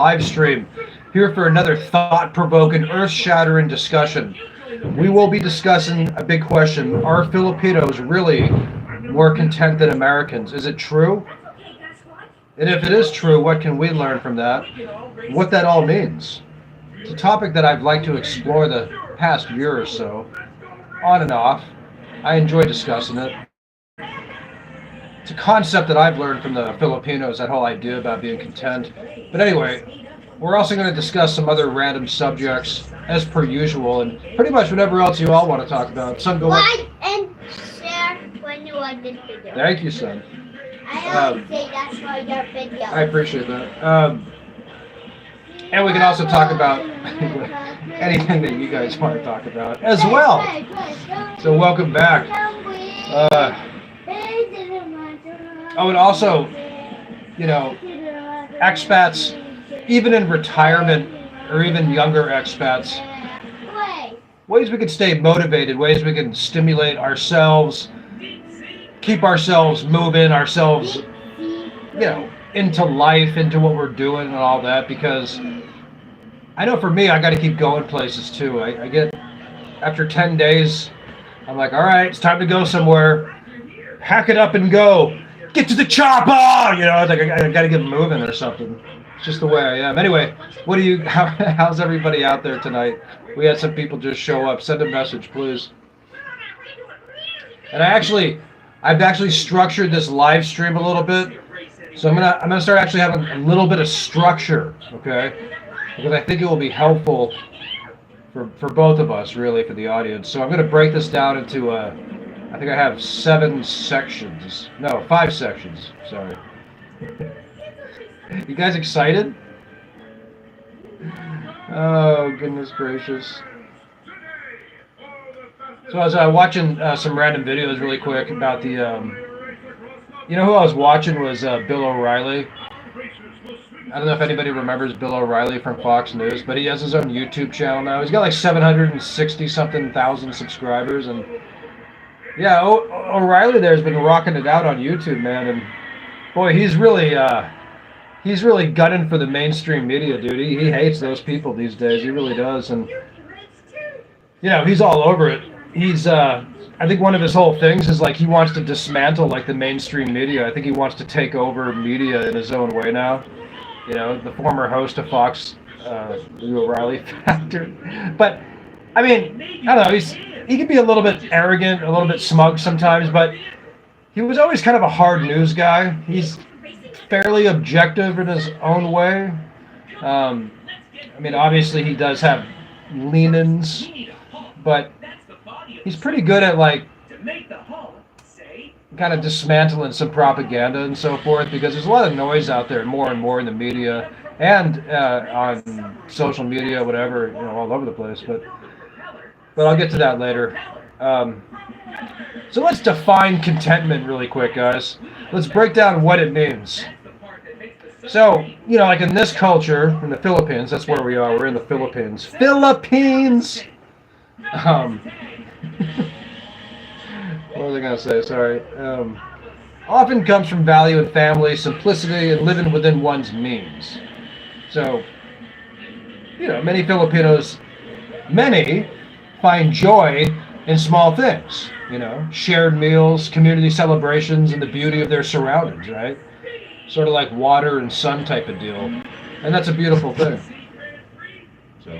live stream here for another thought-provoking, earth-shattering discussion. We will be discussing a big question. Are Filipinos really more content than Americans? Is it true? And if it is true, what can we learn from that? What that all means? It's a topic that I've liked to explore the past year or so, on and off. I enjoy discussing it. It's a concept that I've learned from the Filipinos, that whole idea about being content. But anyway, we're also going to discuss some other random subjects, as per usual, and pretty much whatever else you all want to talk about. Some go like and share when you watch this video. Thank you, son. I always say that's for your video. I appreciate that. And we can also talk about anything that you guys want to talk about as well. So welcome back. And also, you know, expats, even in retirement, or even younger expats, ways we can stay motivated, ways we can stimulate ourselves, keep ourselves moving, ourselves, you know, into life, into what we're doing and all that, because I know for me, I got to keep going places too. I get, after 10 days, I'm like, all right, it's time to go somewhere. Hack it up and go. Get to the chopper! You know, like I got to get moving or something. It's just the way I am. Anyway, how's everybody out there tonight? We had some people just show up. Send a message, please. And I've actually structured this live stream a little bit. So I'm gonna start actually having a little bit of structure, okay? Because I think it will be helpful for both of us, really, for the audience. So I'm gonna break this down into I think I have 7 sections. No, 5 sections. Sorry. You guys excited? Oh, goodness gracious. So I was watching some random videos really quick about the, you know who I was watching was Bill O'Reilly. I don't know if anybody remembers Bill O'Reilly from Fox News, but he has his own YouTube channel now. He's got like 760-something thousand subscribers, and yeah, O'Reilly there's been rocking it out on YouTube, man, and boy, he's really gunning for the mainstream media, dude. He hates those people these days. He really does, and you know, he's all over it. He's I think one of his whole things is like he wants to dismantle like the mainstream media. I think he wants to take over media in his own way now. You know, the former host of Fox, the O'Reilly Factor. But I mean, I don't know. He can be a little bit arrogant, a little bit smug sometimes, but he was always kind of a hard news guy. He's fairly objective in his own way. I mean, obviously he does have lean-ins, but he's pretty good at like kind of dismantling some propaganda and so forth, because there's a lot of noise out there, more and more in the media and on social media, whatever, you know, all over the place. But I'll get to that later. So let's define contentment really quick, guys. Let's break down what it means. So, you know, like in this culture, in the Philippines, that's where we are. We're in the Philippines. Philippines! What was I going to say? Sorry. Often comes from value in family, simplicity, and living within one's means. So, you know, many Filipinos, find joy in small things. You know, shared meals, community celebrations, and the beauty of their surroundings, right? Sort of like water and sun type of deal. And that's a beautiful thing. So,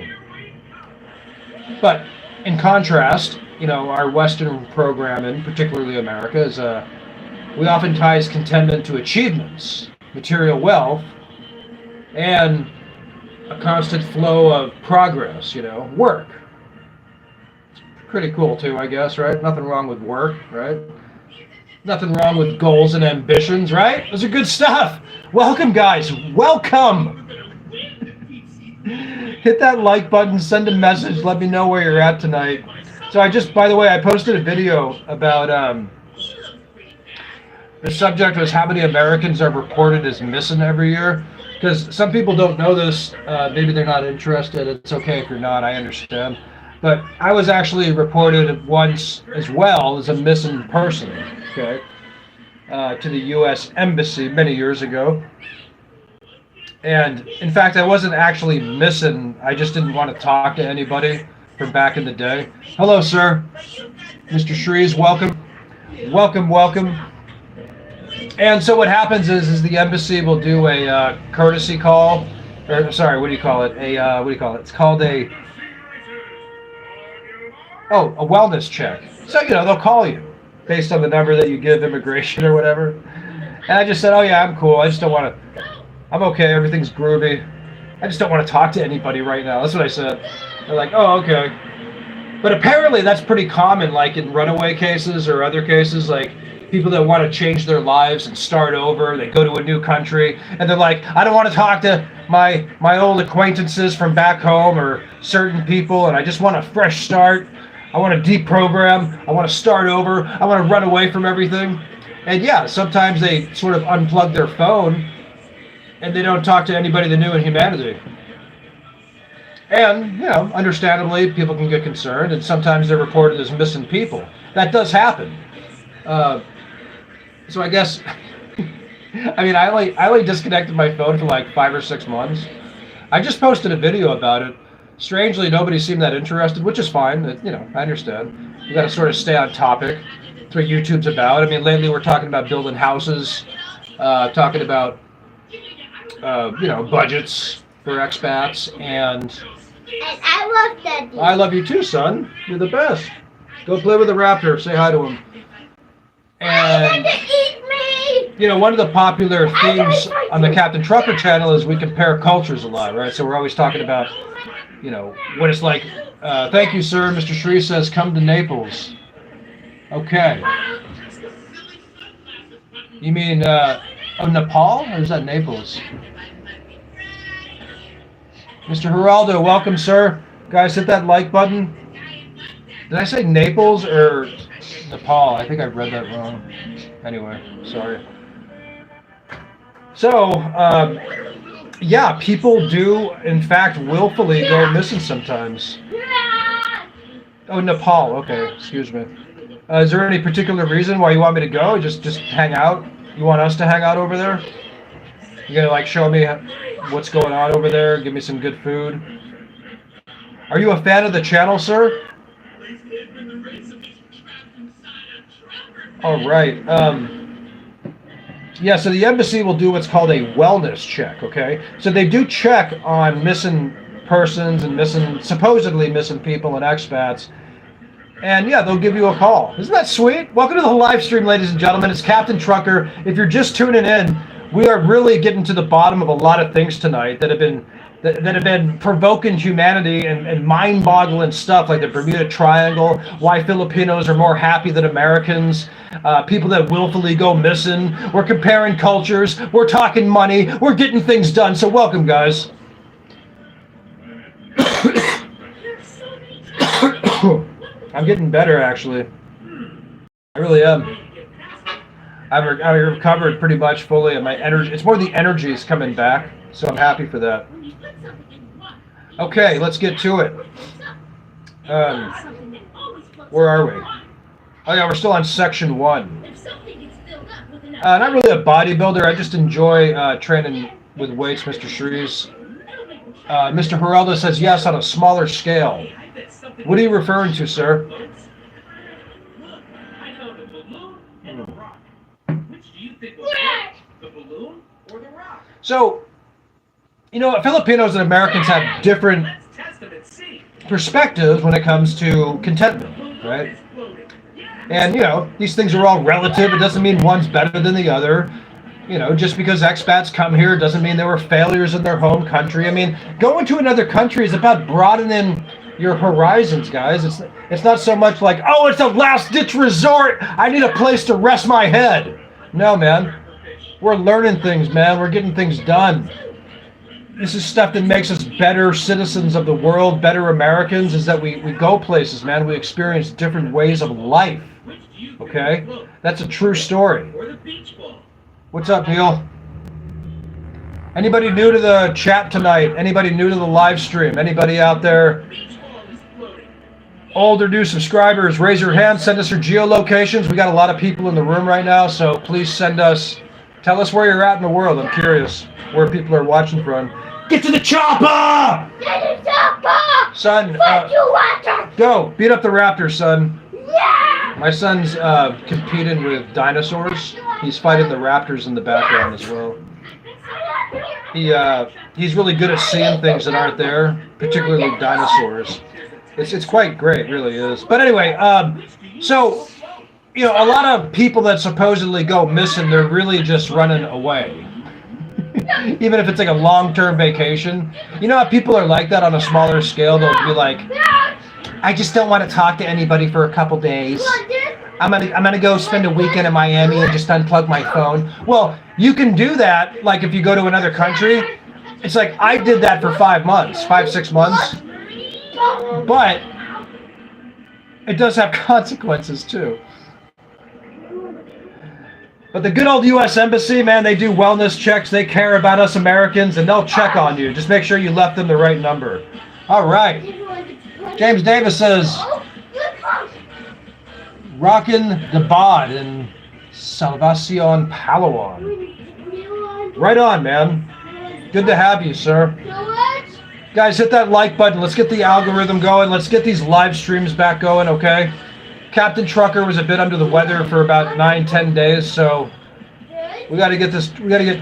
but in contrast, you know, our Western programming, particularly America, is we often ties contentment to achievements, material wealth, and a constant flow of progress, you know, work. It's pretty cool too, I guess, right? Nothing wrong with work, right? Nothing wrong with goals and ambitions, right? Those are good stuff. Welcome, guys. Welcome. Hit that like button, send a message, let me know where you're at tonight. So by the way, I posted a video about, the subject was how many Americans are reported as missing every year. Because some people don't know this, maybe they're not interested. It's okay if you're not, I understand. But I was actually reported once as well as a missing person, okay, to the U.S. Embassy many years ago. And in fact, I wasn't actually missing. I just didn't want to talk to anybody from back in the day. Hello, sir. Mr. Shrees, welcome. Welcome, welcome. And so what happens is the embassy will do a courtesy call. Or, sorry, what do you call it? What do you call it? It's called a wellness check. So, they'll call you based on the number that you give immigration or whatever. And I just said, oh yeah, I'm cool. I just don't want to, I'm okay. Everything's groovy. I just don't want to talk to anybody right now. That's what I said. They're like, oh, okay. But apparently that's pretty common, like in runaway cases or other cases, like people that want to change their lives and start over. They go to a new country and they're like, I don't want to talk to my old acquaintances from back home or certain people, and I just want a fresh start. I want to deprogram. I want to start over. I want to run away from everything. And yeah, sometimes they sort of unplug their phone and they don't talk to anybody they knew in humanity. And, understandably, people can get concerned, and sometimes they're reported as missing people. That does happen. So I guess, I only disconnected my phone for like 5 or 6 months. I just posted a video about it. Strangely, nobody seemed that interested, which is fine. I understand. You got to sort of stay on topic. That's what YouTube's about. Lately we're talking about building houses, talking about, budgets for expats, and I love Daddy. I love you too, son. You're the best. Go play with the raptor. Say hi to him. And Eat me! one of the popular themes on the Captain Trucker channel is we compare cultures a lot, right? So we're always talking about, what it's like. Thank you, sir. Mr. Shree says, come to Naples. Okay. You mean, Nepal? Or is that Naples? Mr. Geraldo, welcome, sir. Guys, hit that like button. Did I say Naples or Nepal? I think I read that wrong. Anyway, sorry. So, yeah, people do, in fact, willfully go missing sometimes. Oh, Nepal. Okay, excuse me. Is there any particular reason why you want me to go? Just hang out? You want us to hang out over there? You gonna show me what's going on over there? Give me some good food? Are you a fan of the channel, sir? All right. Yeah, so the embassy will do what's called a wellness check, okay? So they do check on missing persons and supposedly missing people and expats. And yeah, they'll give you a call. Isn't that sweet? Welcome to the live stream, ladies and gentlemen. It's Captain Trucker. If you're just tuning in, we are really getting to the bottom of a lot of things tonight that have been provoking humanity and mind-boggling stuff, like the Bermuda Triangle, why Filipinos are more happy than Americans, people that willfully go missing. We're comparing cultures. We're talking money. We're getting things done. So welcome, guys. I'm getting better, actually. I really am. I've recovered pretty much fully, and my energy, it's more the energy is coming back, so I'm happy for that. Okay, let's get to it. Where are we? Oh yeah, we're still on section 1. Not really a bodybuilder, I just enjoy training with weights, Mr. Shrees. Mr. Geraldo says yes, on a smaller scale. What are you referring to, sir? So, Filipinos and Americans have different perspectives when it comes to contentment, right? And, these things are all relative. It doesn't mean one's better than the other. Just because expats come here doesn't mean they were failures in their home country. Going to another country is about broadening your horizons, guys. It's not so much like, oh, it's a last-ditch resort. I need a place to rest my head. No, man. We're learning things, man. We're getting things done. This is stuff that makes us better citizens of the world, better Americans, is that we go places, man. We experience different ways of life. Okay? That's a true story. What's up, Neil? Anybody new to the chat tonight? Anybody new to the live stream? Anybody out there? Old or new subscribers, raise your hand. Send us your geolocations. We got a lot of people in the room right now, so please send us Tell us where you're at in the world. I'm curious where people are watching from. Get to the chopper! Get the chopper! Son, What you want? go. Beat up the raptors, son. Yeah! My son's competing with dinosaurs. He's fighting the raptors in the background as well. He's really good at seeing things that aren't there, particularly dinosaurs. It's quite great, really is. But anyway, so, you know, a lot of people that supposedly go missing, they're really just running away. Even if it's like a long-term vacation. You know how people are like that on a smaller scale? They'll be like, I just don't want to talk to anybody for a couple days. I'm gonna go spend a weekend in Miami and just unplug my phone. Well, you can do that, like if you go to another country. It's like I did that for 6 months. But it does have consequences too. But the good old U.S. Embassy, man, they do wellness checks. They care about us Americans, and they'll check on you. Just make sure you left them the right number. All right. James Davis says, rockin' the bod in Salvacion, Palawan. Right on, man. Good to have you, sir. Guys, hit that like button. Let's get the algorithm going. Let's get these live streams back going, okay? Captain Trucker was a bit under the weather for about 9-10 days, so we got to get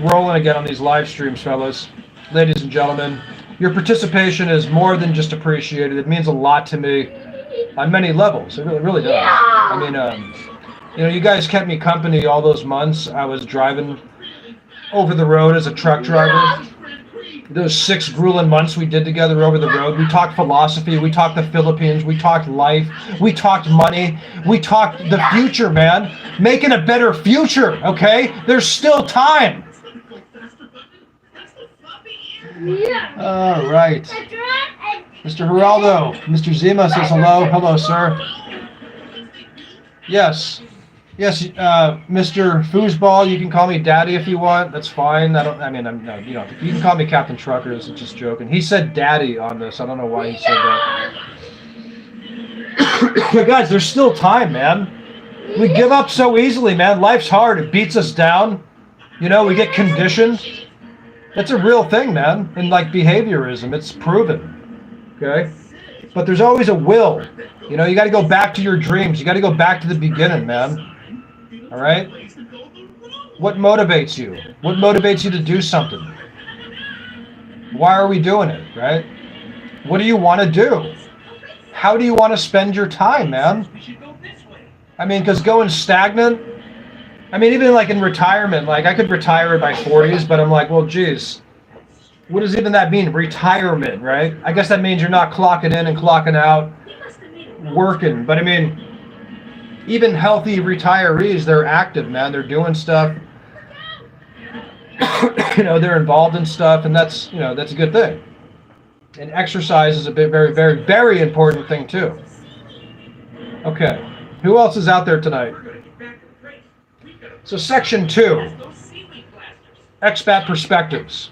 rolling again on these live streams, fellas. Ladies and gentlemen, your participation is more than just appreciated. It means a lot to me on many levels. It really does. I mean, you know, you guys kept me company all those months. I was driving over the road as a truck driver. Those 6 grueling months we did together over the road, we talked philosophy, we talked the Philippines, we talked life, we talked money, we talked the future, man. Making a better future, okay? There's still time. All right. Mr. Geraldo, Mr. Zima says hello. Hello, sir. Yes. Yes, Mr. Foosball, you can call me Daddy if you want. That's fine. You can call me Captain Trucker. This is just joking. He said Daddy on this. I don't know why he said that. But guys, there's still time, man. We give up so easily, man. Life's hard. It beats us down. You know, we get conditioned. That's a real thing, man. In like behaviorism, it's proven. Okay? But there's always a will. You know, you got to go back to your dreams. You got to go back to the beginning, man. All right? What motivates you? What motivates you to do something? Why are we doing it, right? What do you want to do? How do you want to spend your time, man? I mean, because going stagnant, I mean, even like in retirement, like I could retire in my 40s, but I'm like, well, geez, what does even that mean? Retirement, right? I guess that means you're not clocking in and clocking out, working. But I mean, even healthy retirees, they're active, man. They're doing stuff. You know, they're involved in stuff, and that's, you know, that's a good thing. And exercise is a very, very, very important thing too. Okay, who else is out there tonight? So section 2, expat perspectives.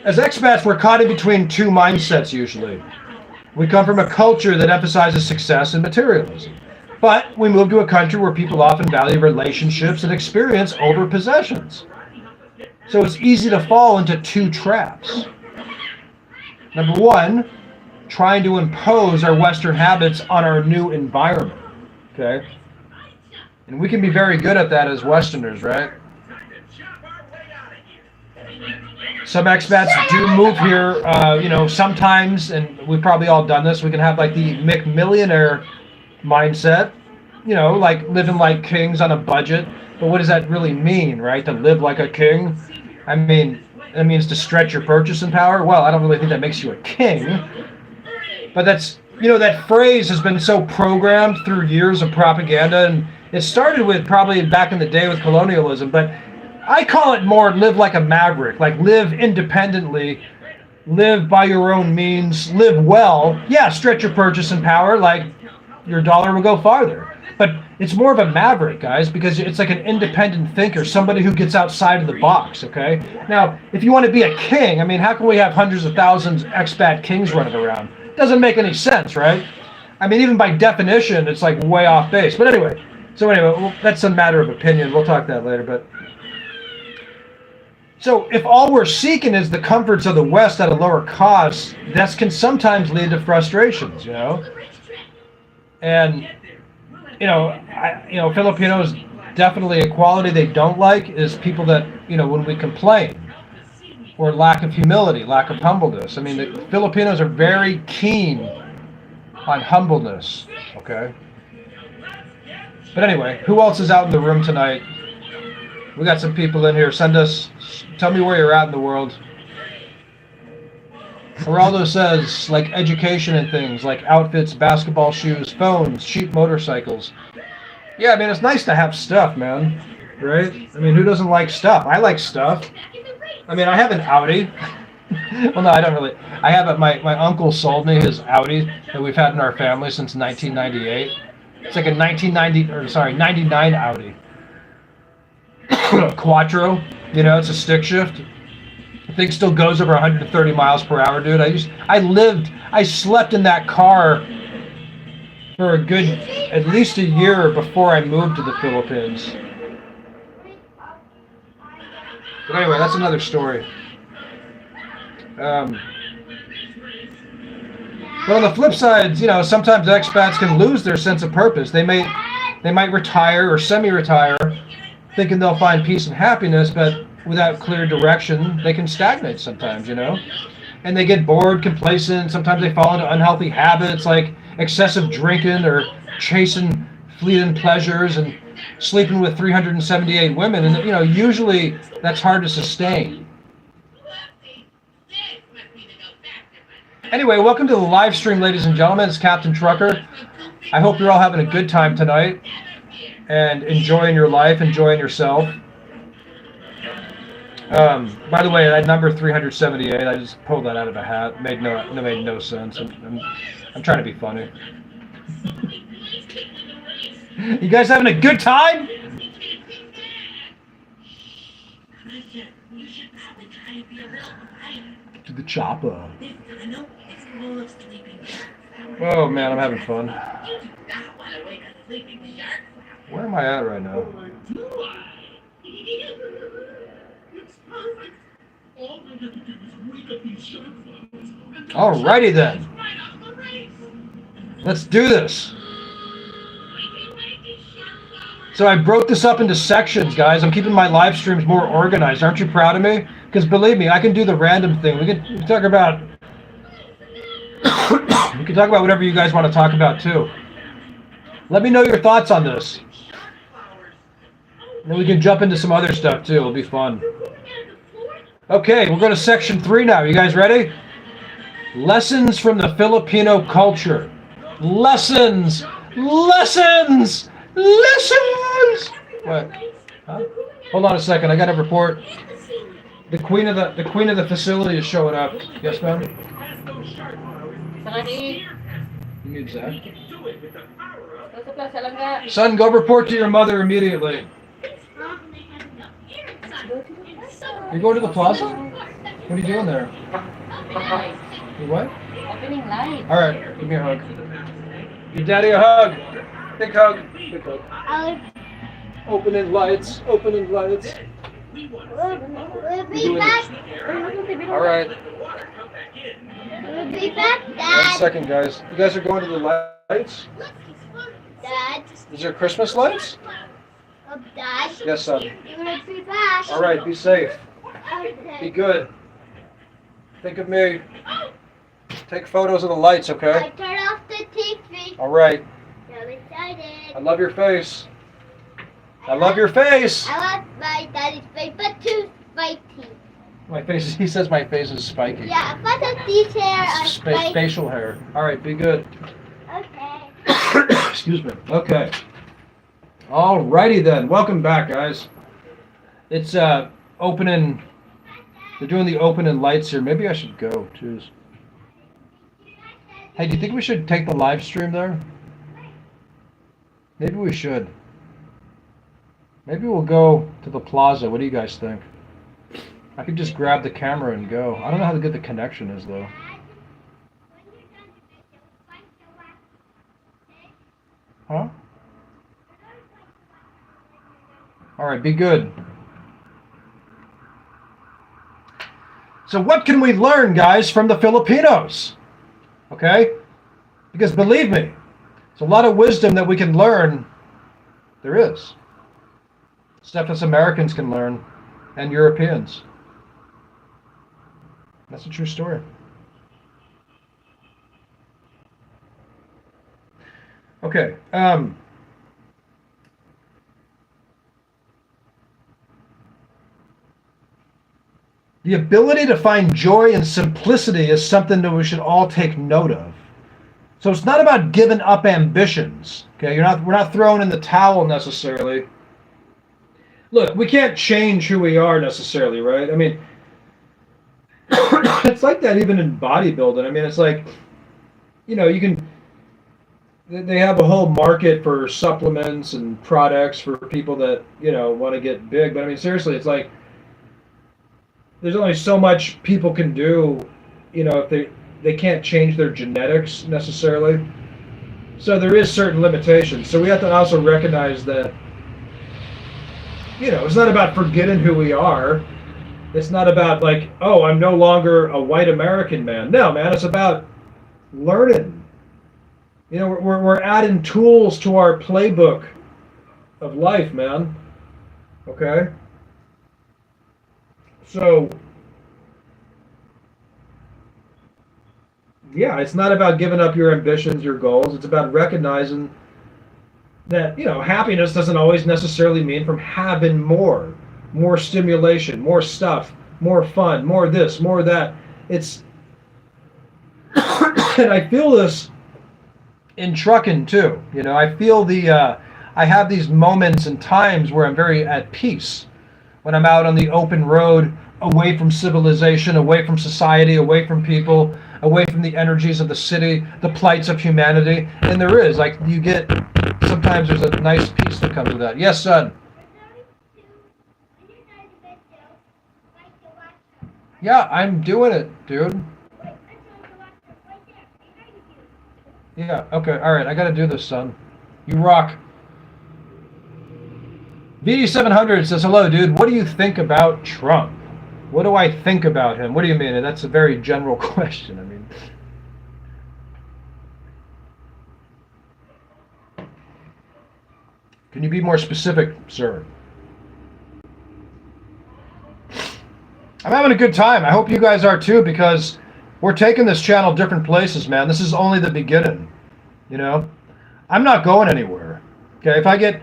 As expats, we're caught in between 2 mindsets usually. We come from a culture that emphasizes success and materialism. But we move to a country where people often value relationships and experience over possessions. So it's easy to fall into 2 traps. Number 1, trying to impose our Western habits on our new environment. Okay? And we can be very good at that as Westerners, right? Some expats do move here, you know, sometimes, and we've probably all done this. We can have like the McMillionaire mindset, you know, like living like kings on a budget. But what does that really mean, right? To live like a king? I mean, it means to stretch your purchasing power. Well, I don't really think that makes you a king. But that's, you know, that phrase has been so programmed through years of propaganda, and it started with probably back in the day with colonialism, but I call it more live like a maverick, like live independently, live by your own means, live well. Yeah, stretch your purchasing power, like your dollar will go farther. But it's more of a maverick, guys, because it's like an independent thinker, somebody who gets outside of the box, okay? Now, if you want to be a king, I mean, how can we have hundreds of thousands of expat kings running around? Doesn't make any sense, right? I mean, even by definition, it's like way off base. But anyway, well, that's a matter of opinion. We'll talk that later. But So if all we're seeking is the comforts of the West at a lower cost, that can sometimes lead to frustrations, you know. And Filipinos definitely a quality they don't like is people that when we complain or lack of humility, lack of humbleness. I mean, the Filipinos are very keen on humbleness. Okay. But anyway, who else is out in the room tonight? We got some people in here. Tell me where you're at in the world. Geraldo says, like education and things, like outfits, basketball shoes, phones, cheap motorcycles. Yeah, I mean, it's nice to have stuff, man. Right? I mean, who doesn't like stuff? I like stuff. I mean, I have an Audi. Well, no, I don't really. I have it. My uncle sold me his Audi that we've had in our family since 1998. It's like a 99 Audi. Quattro. It's a stick shift. The thing still goes over 130 miles per hour, dude. I slept in that car for at least a year before I moved to the Philippines. But anyway, that's another story. But on the flip side, sometimes expats can lose their sense of purpose. They might retire or semi-retire, thinking they'll find peace and happiness, but without clear direction, they can stagnate sometimes, and they get bored, complacent. Sometimes they fall into unhealthy habits like excessive drinking or chasing fleeting pleasures and sleeping with 378 women. And, usually that's hard to sustain. Anyway, welcome to the live stream, ladies and gentlemen. It's Captain Trucker. I hope you're all having a good time tonight and enjoying your life, enjoying yourself. By the way, that number 378, I just pulled that out of a hat. Made no sense. I'm trying to be funny. You guys having a good time? To the chopper. Oh man, I'm having fun. Where am I at right now? Alrighty then. Let's do this. So I broke this up into sections, guys. I'm keeping my live streams more organized. Aren't you proud of me? Because believe me, I can do the random thing. We can talk about we can talk about whatever you guys want to talk about too. Let me know your thoughts on this. And then we can jump into some other stuff too. It'll be fun. Okay, we're going to section 3 now. You guys ready? Lessons from the Filipino culture. Lessons! Lessons! Lessons! What? Huh? Hold on a second. I got a report. The queen of the facility is showing up. Yes, ma'am? You need Zach. Son, go report to your mother immediately. You going to the plaza? What are you doing there? You what? Opening light. All right, give me a hug. Give Daddy a hug. Big hug. Big hug. Opening lights. Opening lights. We'll be back. All right. We'll be back, 1 Dad. second, guys. You guys are going to the lights? Dad. Is there Christmas lights? Dad. Yes, son. We'll be back. All right, be safe. Be Okay. good. Think of me. Take photos of the lights, I okay? turn off the TV. All right. So excited. I love your face. I love your face. I want my daddy's face, but too spiky. My face. He says my face is spiky. Yeah, but these hair are spiky. Facial hair. All right, be good. Okay. Excuse me. Okay. Alrighty then. Welcome back, guys. It's opening. They're doing the opening lights here. Maybe I should go. Jeez. Hey, do you think we should take the live stream there? Maybe we should. Maybe we'll go to the plaza. What do you guys think? I could just grab the camera and go. I don't know how good the connection is, though. Huh? Alright, be good. So what can we learn, guys, from the Filipinos? Okay? Because believe me, there's a lot of wisdom that we can learn. There is. Stuff us Americans can learn and Europeans. That's a true story. Okay. The ability to find joy and simplicity is something that we should all take note of. So it's not about giving up ambitions. Okay, we're not throwing in the towel necessarily. Look, we can't change who we are necessarily, right? I mean, it's like that even in bodybuilding. I mean, it's like, they have a whole market for supplements and products for people that, want to get big. But I mean, seriously, it's like, there's only so much people can do, if they can't change their genetics necessarily. So there is certain limitations. So we have to also recognize that, it's not about forgetting who we are. It's not about like, oh, I'm no longer a white American man. No, man, it's about learning. We're adding tools to our playbook of life, man. Okay? So, yeah, it's not about giving up your ambitions, your goals. It's about recognizing that, happiness doesn't always necessarily mean from having more stimulation, more stuff, more fun, more this, more that. It's, and I feel this in trucking too. I feel I have these moments and times where I'm very at peace. When I'm out on the open road, away from civilization, away from society, away from people, away from the energies of the city, the plights of humanity. And there is, like, sometimes there's a nice peace that comes with that. Yes, son? Yeah, I'm doing it, dude. Yeah, okay, all right, I gotta do this, son. You rock. VD700 says, hello, dude. What do you think about Trump? What do I think about him? What do you mean? And that's a very general question. I mean, can you be more specific, sir? I'm having a good time. I hope you guys are too, because we're taking this channel different places, man. This is only the beginning. I'm not going anywhere. Okay, if I get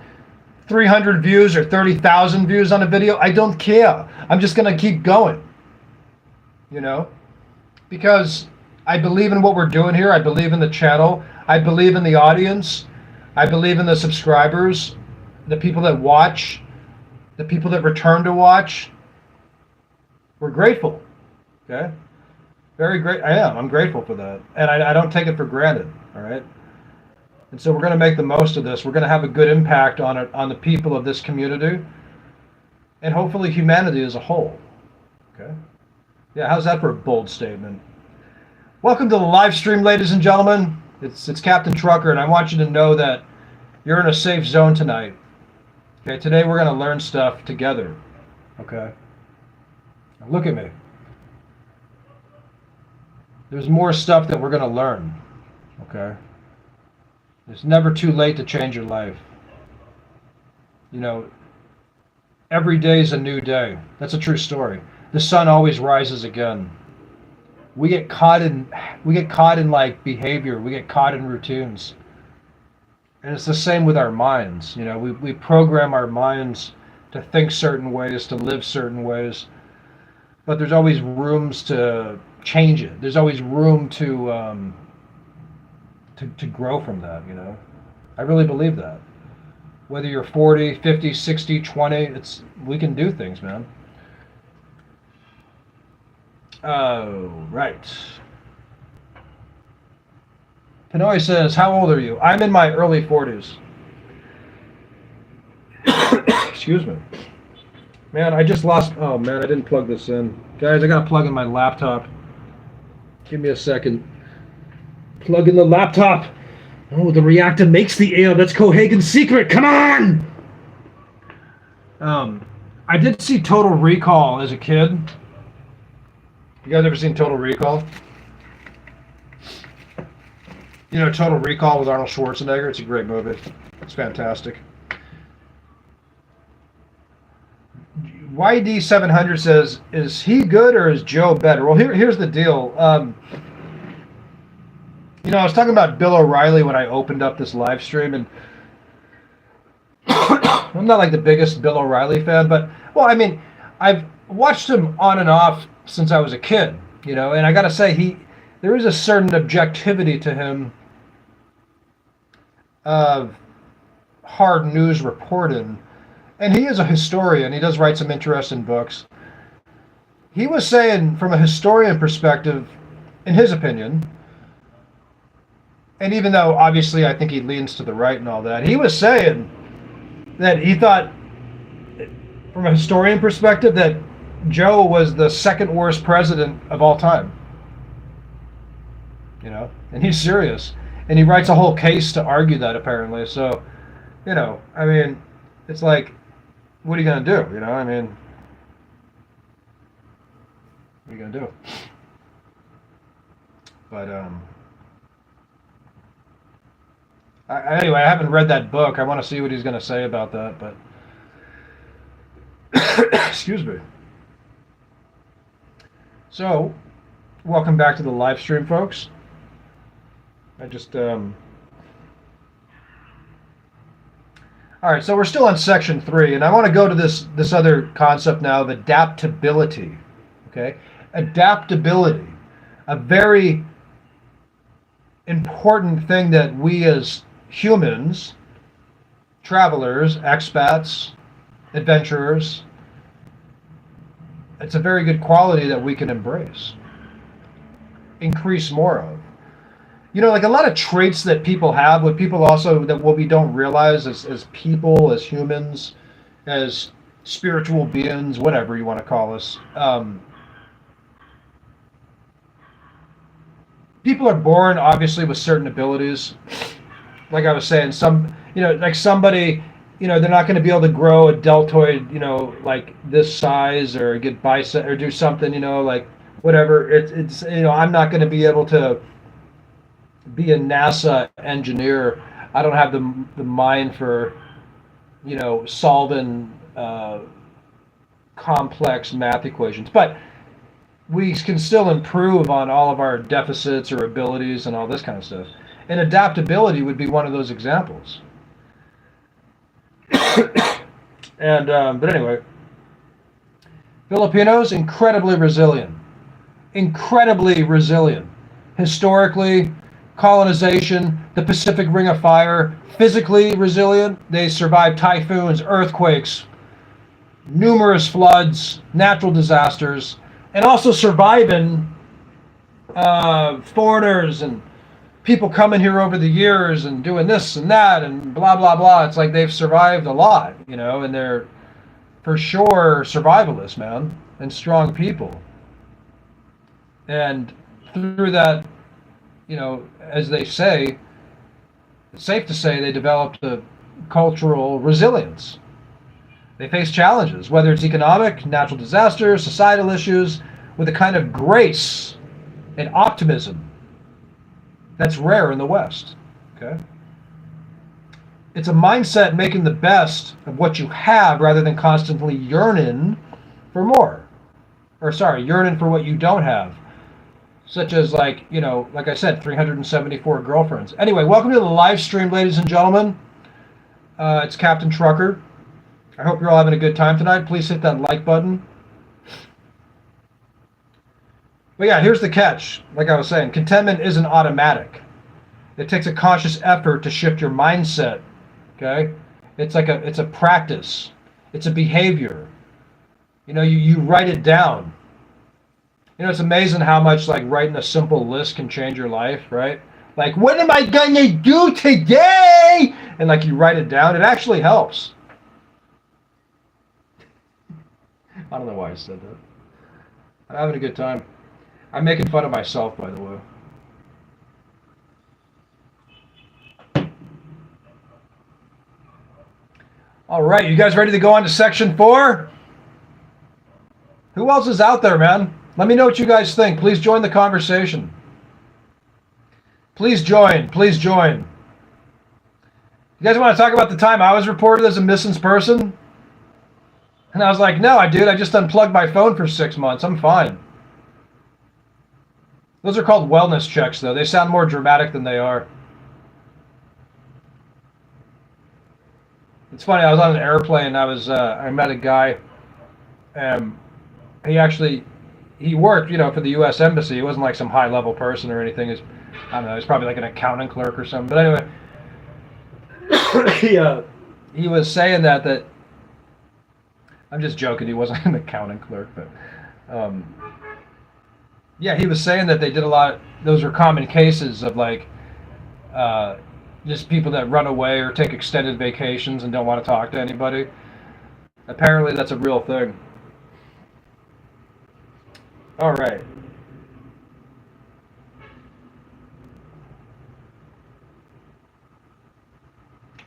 300 views or 30,000 views on a video, I don't care. I'm just going to keep going. Because I believe in what we're doing here. I believe in the channel. I believe in the audience. I believe in the subscribers, the people that watch, the people that return to watch. We're grateful. Okay? Very great. I am. I'm grateful for that. And I don't take it for granted. All right? And so we're going to make the most of this. We're going to have a good impact on the people of this community, and hopefully humanity as a whole. Okay? Yeah, how's that for a bold statement? Welcome to the live stream, ladies and gentlemen. It's Captain Trucker, and I want you to know that you're in a safe zone tonight. Okay, today we're going to learn stuff together. Okay? Now look at me. There's more stuff that we're going to learn. Okay? It's never too late to change your life. Every day is a new day. That's a true story. The sun always rises again. We get caught in like behavior. We get caught in routines. And it's the same with our minds. We program our minds to think certain ways, to live certain ways. But there's always rooms to change it. There's always room to grow from that, I really believe that. Whether you're 40, 50, 60, 20, we can do things, man. Oh, right. Pinoy says, how old are you? I'm in my early 40s. Excuse me. Man, I just lost... Oh, man, I didn't plug this in. Guys, I got to plug in my laptop. Give me a second. Plug in the laptop. Oh, the reactor makes the ale. That's Cohagen's secret. Come on! I did see Total Recall as a kid. You guys ever seen Total Recall? You know Total Recall with Arnold Schwarzenegger? It's a great movie. It's fantastic. YD700 says, is he good or is Joe better? Well, here's the deal. You know, I was talking about Bill O'Reilly when I opened up this live stream, and I'm not like the biggest Bill O'Reilly fan, but, well, I mean, I've watched him on and off since I was a kid, you know, and I got to say, there is a certain objectivity to him of hard news reporting, and he is a historian. He does write some interesting books. He was saying, from a historian perspective, in his opinion, and even though obviously I think he leans to the right and all that, he was saying that he thought, from a historian perspective, that Joe was the second worst president of all time. You know, and he's serious. And he writes a whole case to argue that, apparently. So, you know, I mean, it's like, what are you going to do? You know, I mean, what are you going to do? But, anyway, I haven't read that book. I want to see what he's going to say about that, but excuse me. So, welcome back to the live stream, folks. I just, all right, so we're still on section 3, and I want to go to this other concept now of adaptability, okay? Adaptability, a very important thing that we as humans, travelers, expats, adventurers, it's a very good quality that we can embrace, increase more of. You know, like a lot of traits that people have, what people also, that what we don't realize as people, as humans, as spiritual beings, whatever you want to call us, people are born obviously with certain abilities. Like I was saying, you know, like somebody, you know, they're not going to be able to grow a deltoid, you know, like this size, or get bicep, or do something, you know, like whatever. It's you know, I'm not going to be able to be a NASA engineer. I don't have the mind for, you know, solving complex math equations. But we can still improve on all of our deficits or abilities and all this kind of stuff. And adaptability would be one of those examples. And but anyway, Filipinos, incredibly resilient. Incredibly resilient. Historically, colonization, the Pacific Ring of Fire, physically resilient. They survived typhoons, earthquakes, numerous floods, natural disasters, and also surviving foreigners and people coming here over the years and doing this and that and blah, blah, blah. It's like they've survived a lot, you know, and they're for sure survivalists, man, and strong people. And through that, you know, as they say, it's safe to say they developed a cultural resilience. They face challenges, whether it's economic, natural disasters, societal issues, with a kind of grace and optimism that's rare in the West. Okay? It's a mindset making the best of what you have rather than constantly yearning for more. Or sorry, yearning for what you don't have. Such as, like, you know, like I said, 374 girlfriends. Anyway, welcome to the live stream, ladies and gentlemen. It's Captain Trucker. I hope you're all having a good time tonight. Please hit that like button. But yeah, here's the catch. Like I was saying, contentment isn't automatic. It takes a conscious effort to shift your mindset. Okay? It's a practice. It's a behavior. You know, you write it down. You know, it's amazing how much, like, writing a simple list can change your life, right? Like, what am I gonna do today? And, like, you write it down. It actually helps. I don't know why I said that. I'm having a good time. I'm making fun of myself, by the way. All right, you guys ready to go on to section 4? Who else is out there, man? Let me know what you guys think. Please join the conversation. Please join. Please join. You guys want to talk about the time I was reported as a missing person? And I was like, no, dude, I just unplugged my phone for 6 months. I'm fine. Those are called wellness checks, though. They sound more dramatic than they are. It's funny. I was on an airplane. I met a guy. He worked, for the U.S. Embassy. He wasn't like some high-level person or anything. I don't know. He's probably like an accounting clerk or something. But anyway, he was saying that. I'm just joking. He wasn't an accounting clerk, but he was saying that they did a lot. Those are common cases of like just people that run away or take extended vacations and don't want to talk to anybody. Apparently, that's a real thing. All right.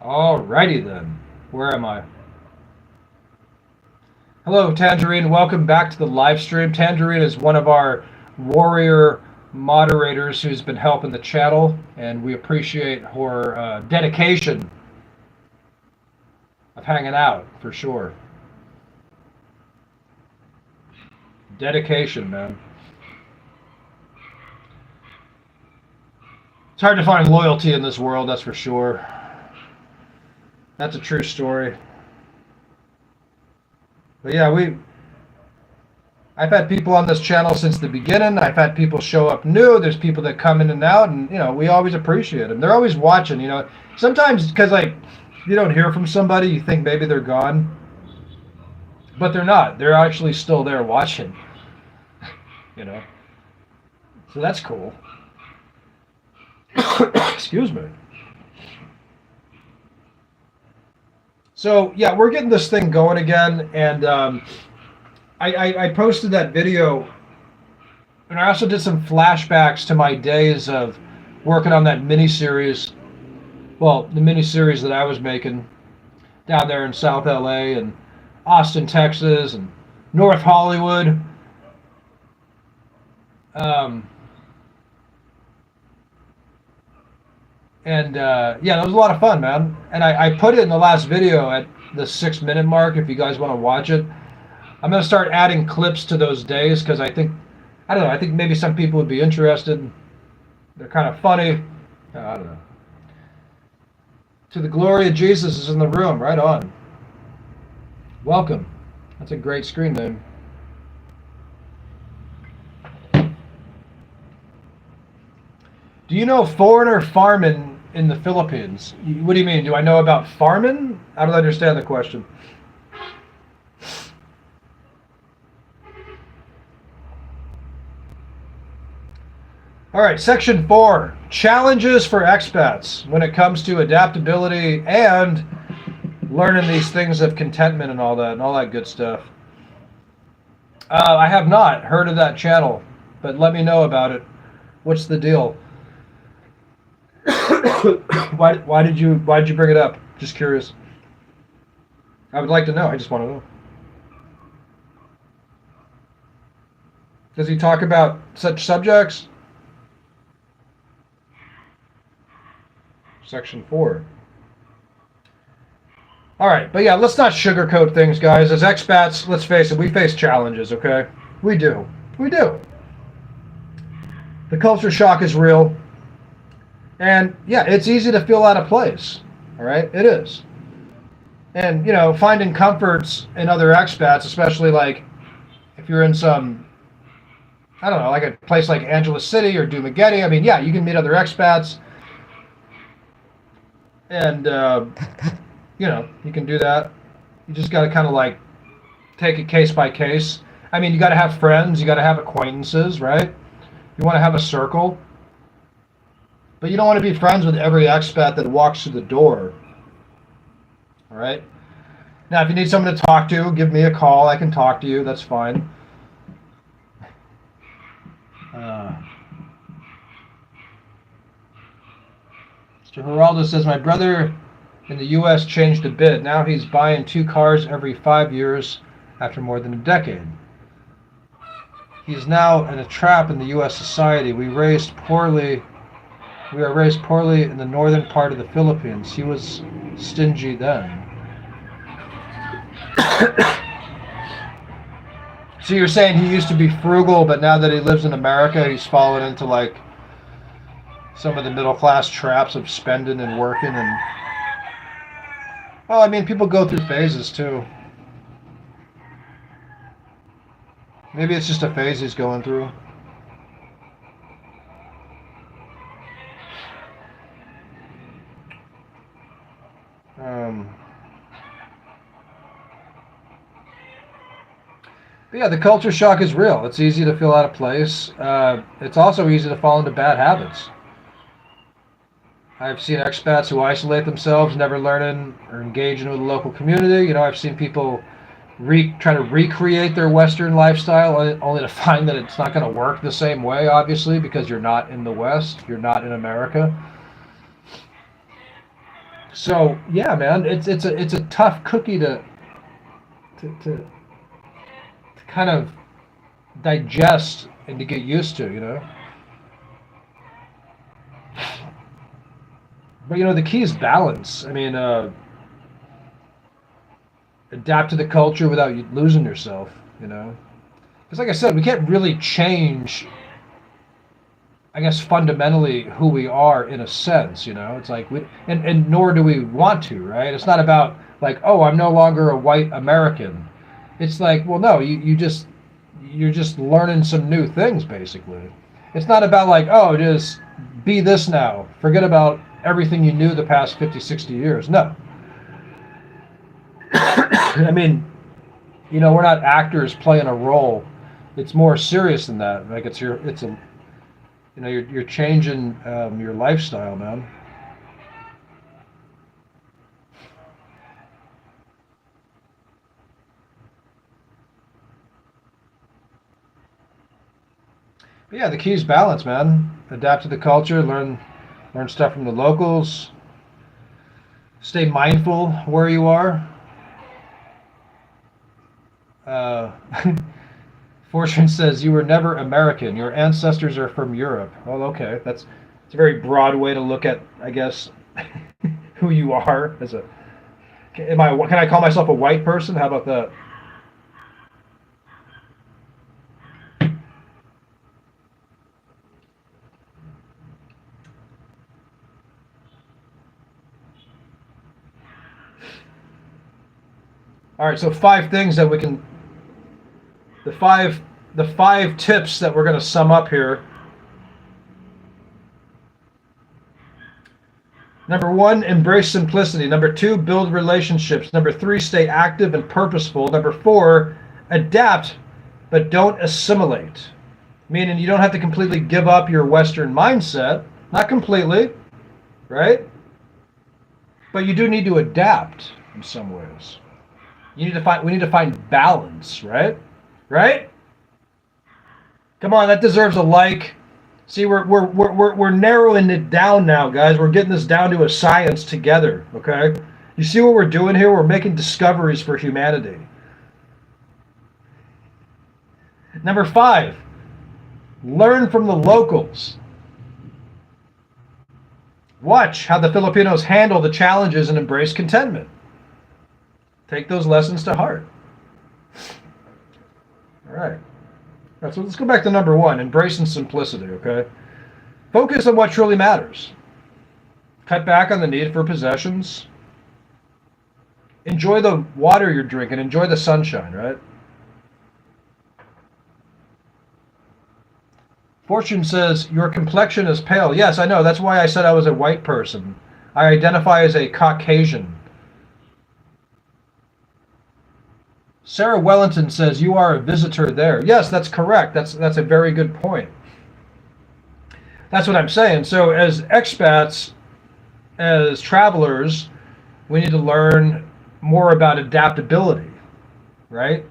Alrighty then. Where am I? Hello, Tangerine. Welcome back to the live stream. Tangerine is one of our warrior moderators who's been helping the channel, and we appreciate her dedication of hanging out, for sure. Dedication, man. It's hard to find loyalty in this world, that's for sure. That's a true story. But yeah, I've had people on this channel since the beginning. I've had people show up new. There's people that come in and out, and we always appreciate them. They're always watching. Sometimes because like you don't hear from somebody, you think maybe they're gone, but they're not. They're actually still there watching. So that's cool. Excuse me. So yeah, we're getting this thing going again, and I posted that video, and I also did some flashbacks to my days of working on that mini-series. Well, the mini-series that I was making down there in South LA and Austin, Texas, and North Hollywood. That was a lot of fun, man. And I put it in the last video at the 6-minute mark if you guys want to watch it. I'm going to start adding clips to those days because I think maybe some people would be interested. They're kind of funny. I don't know. To the glory of Jesus is in the room. Right on. Welcome. That's a great screen name. Do you know foreigner farming in the Philippines? What do you mean? Do I know about farming? I don't understand the question. All right, section 4, challenges for expats when it comes to adaptability and learning these things of contentment and all that good stuff. I have not heard of that channel, but let me know about it. What's the deal? Why did you bring it up? Just curious. I would like to know. I just want to know. Does he talk about such subjects? Section 4. All right, but yeah, let's not sugarcoat things, guys. As expats, let's face it, we face challenges, okay? We do. We do. The culture shock is real. And yeah, it's easy to feel out of place. All right? It is. And, finding comforts in other expats, especially like if you're in some, I don't know, like a place like Angeles City or Dumaguete. I mean, yeah, you can meet other expats. And, you can do that. You just got to kind of like take it case by case. I mean, you got to have friends. You got to have acquaintances, right? You want to have a circle. But you don't want to be friends with every expat that walks through the door. All right? Now, if you need someone to talk to, give me a call. I can talk to you. That's fine. Mr. Geraldo says, my brother in the U.S. changed a bit. Now he's buying 2 cars every 5 years after more than a decade. He's now in a trap in the U.S. society. We are raised poorly in the northern part of the Philippines. He was stingy then. So you're saying he used to be frugal, but now that he lives in America, he's fallen into like some of the middle class traps of spending and working and. Well, I mean, people go through phases too. Maybe it's just a phase he's going through. But yeah, the culture shock is real. It's easy to feel out of place. It's also easy to fall into bad habits. I've seen expats who isolate themselves, never learning or engaging with the local community. You know, I've seen people try to recreate their Western lifestyle only to find that it's not going to work the same way, obviously, because you're not in the West, you're not in America. So yeah, man, it's a tough cookie to kind of digest and to get used to, you know. But you know, the key is balance. I mean, adapt to the culture without losing yourself, you know. Because like I said, we can't really change, I guess, fundamentally who we are in a sense, you know. It's like and nor do we want to, right? It's not about like, oh, I'm no longer a white American. It's like, well, no, you're just learning some new things, basically. It's not about like, oh, just be this now. Forget about everything you knew the past 50, 60 years. No. I mean, you know, we're not actors playing a role. It's more serious than that. Like you're changing your lifestyle, man. But yeah, the key is balance, man. Adapt to the culture, learn stuff from the locals. Stay mindful where you are. Fortune says you were never American. Your ancestors are from Europe. Well, okay, it's a very broad way to look at, I guess, who you are as a. Can I call myself a white person? How about that? All right, so five things that we can. The five tips that we're going to sum up here. Number 1, embrace simplicity. Number 2, build relationships. Number 3, stay active and purposeful. Number 4, adapt, but don't assimilate. Meaning you don't have to completely give up your Western mindset. Not completely, right? But you do need to adapt in some ways. We need to find balance, right? Right? Come on, that deserves a like. See, we're narrowing it down now, guys. We're getting this down to a science together, okay? You see what we're doing here? We're making discoveries for humanity. Number 5, learn from the locals. Watch how the Filipinos handle the challenges and embrace contentment. Take those lessons to heart. All right. All right, so let's go back to number 1, embracing simplicity, okay? Focus on what truly matters. Cut back on the need for possessions. Enjoy the water you're drinking. Enjoy the sunshine, right? Fortune says, your complexion is pale. Yes, I know. That's why I said I was a white person. I identify as a Caucasian. Sarah Wellington says, you are a visitor there. Yes, that's correct. That's a very good point. That's what I'm saying. So as expats, as travelers, we need to learn more about adaptability, right?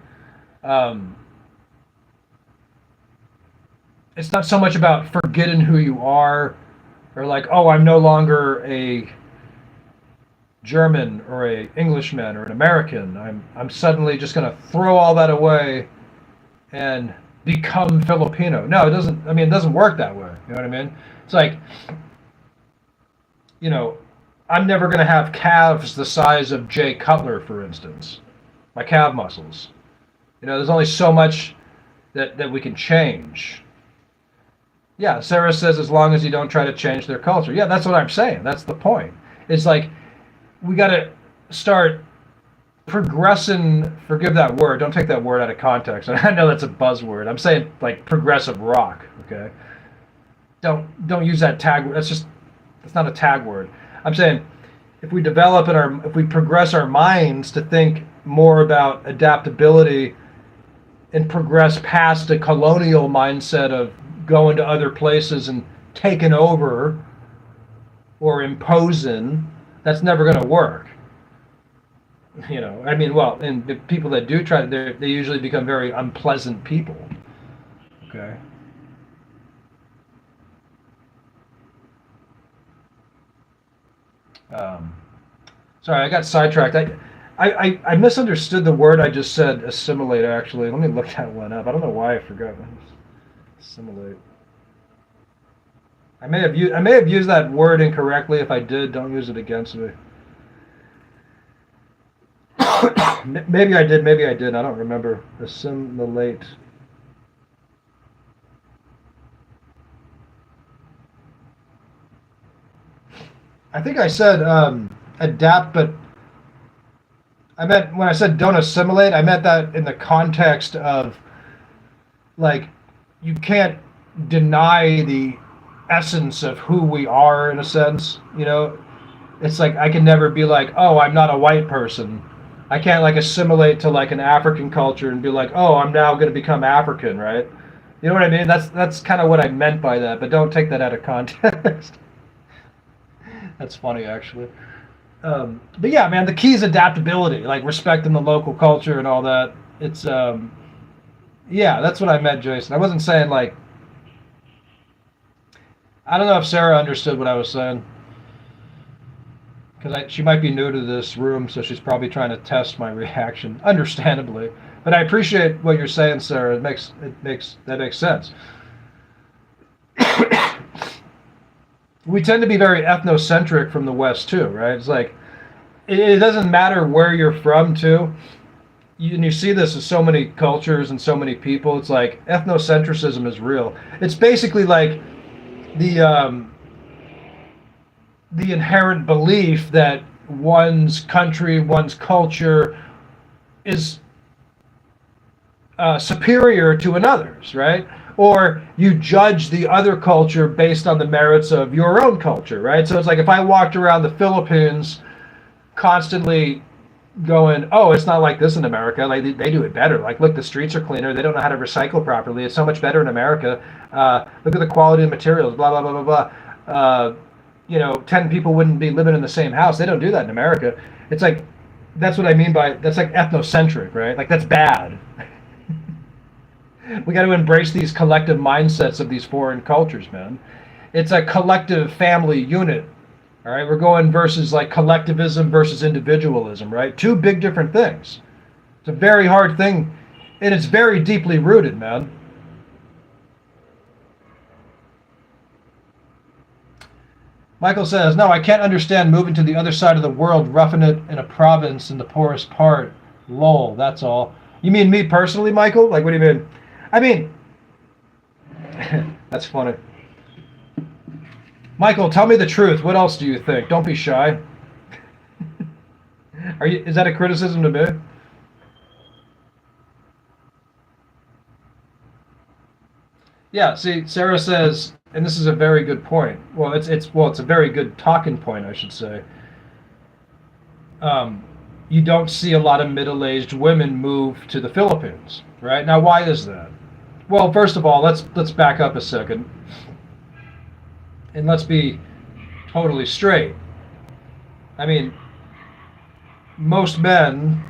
It's not so much about forgetting who you are or like, oh, I'm no longer a German or a Englishman or an American. I'm suddenly just going to throw all that away and become Filipino. No, it doesn't. I mean, it doesn't work that way. You know what I mean? It's like, you know, I'm never going to have calves the size of Jay Cutler, for instance. My calf muscles. You know, there's only so much that we can change. Yeah, Sarah says as long as you don't try to change their culture. Yeah, that's what I'm saying. That's the point. It's like we got to start progressing. Forgive that word. Don't take that word out of context. I know that's a buzzword. I'm saying like progressive rock. Okay. Don't use that tag. That's not a tag word. I'm saying if we develop if we progress our minds to think more about adaptability and progress past the colonial mindset of going to other places and taking over or imposing, that's never going to work. You know, I mean, well, and the people that do try, they usually become very unpleasant people. Okay. Sorry, I got sidetracked. I misunderstood the word I just said, assimilate, actually. Let me look that one up. I don't know why I forgot. Assimilate. I may have used that word incorrectly. If I did, don't use it against me. Maybe I did, maybe I didn't. I don't remember. Assimilate. I think I said adapt, but I meant when I said don't assimilate, I meant that in the context of like you can't deny the essence of who we are in a sense. You know, it's like I can never be like, oh, I'm not a white person. I can't like assimilate to like an African culture and be like, oh, I'm now going to become African, right? You know what I mean? That's kind of what I meant by that, but don't take that out of context. That's funny, actually. But yeah, man, the key is adaptability, like respecting the local culture and all that. It's yeah, that's what I meant, Jason. I wasn't saying like I don't know if Sarah understood what I was saying because she might be new to this room, so she's probably trying to test my reaction, understandably. But I appreciate what you're saying, Sarah. That makes sense. We tend to be very ethnocentric from the West too, right? It's like it doesn't matter where you're from too. And you see this with so many cultures and so many people. It's like ethnocentrism is real. It's basically like the inherent belief that one's country, one's culture is superior to another's, right? Or you judge the other culture based on the merits of your own culture, right? So it's like if I walked around the Philippines constantly going, oh, it's not like this in America. Like they do it better. Like, look, the streets are cleaner. They don't know how to recycle properly. It's so much better in America. Look at the quality of materials. Blah blah blah blah blah. You know, 10 people wouldn't be living in the same house. They don't do that in America. It's like that's what I mean by that's like ethnocentric, right? Like that's bad. We got to embrace these collective mindsets of these foreign cultures, man. It's a collective family unit. All right, we're going versus like collectivism versus individualism, right? Two big different things. It's a very hard thing, and it's very deeply rooted, man. Michael says, no, I can't understand moving to the other side of the world, roughing it in a province in the poorest part. Lol, that's all. You mean me personally, Michael? Like, what do you mean? I mean, that's funny. Michael, tell me the truth. What else do you think? Don't be shy. Is that a criticism to me? Yeah, see, Sarah says, and this is a very good point. Well, it's a very good talking point, I should say. You don't see a lot of middle-aged women move to the Philippines, right? Now, why is that? Well, first of all, let's back up a second. And let's be totally straight. I mean, most men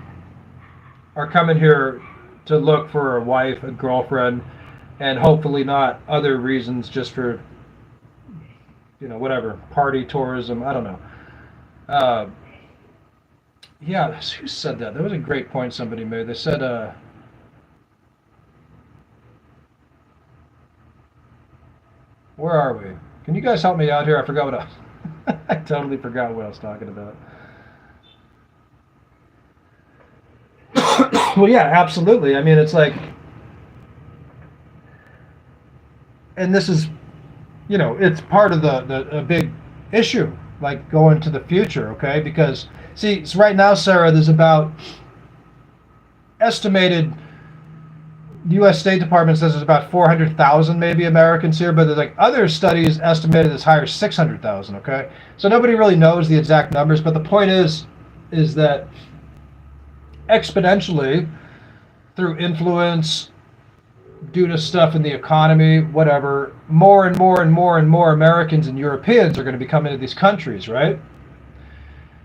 are coming here to look for a wife, a girlfriend, and hopefully not other reasons, just for, you know, whatever, party tourism, I don't know. Yeah, who said that? That was a great point somebody made. They said, Where are we? Can you guys help me out here? I forgot what I totally forgot what I was talking about. Well, yeah, absolutely. I mean, it's like, and this is, it's part of the a big issue, like going to the future, okay? Because, see, so right now, Sarah, there's about estimated, the U.S. State Department says there's about 400,000 maybe Americans here, but there's like other studies estimated as high as 600,000, okay? So nobody really knows the exact numbers, but the point is that exponentially, through influence, due to stuff in the economy, whatever, more and more and more and more Americans and Europeans are going to be coming to these countries, right?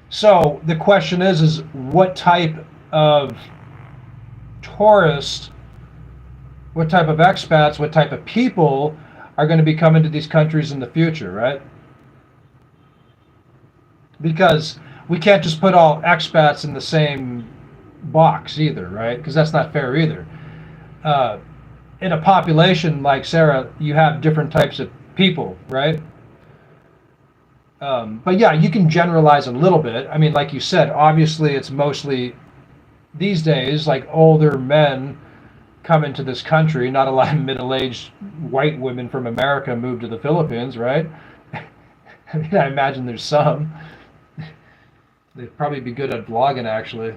So the question is what type of tourists, what type of expats, what type of people are going to be coming to these countries in the future, right? Because we can't just put all expats in the same box either, right? Because that's not fair either. In a population like Sarah, you have different types of people, right? But yeah, you can generalize a little bit. I mean, like you said, obviously it's mostly these days like older men come into this country. Not a lot of middle-aged white women from America move to the Philippines, right? I mean, I imagine there's some. They'd probably be good at vlogging, actually.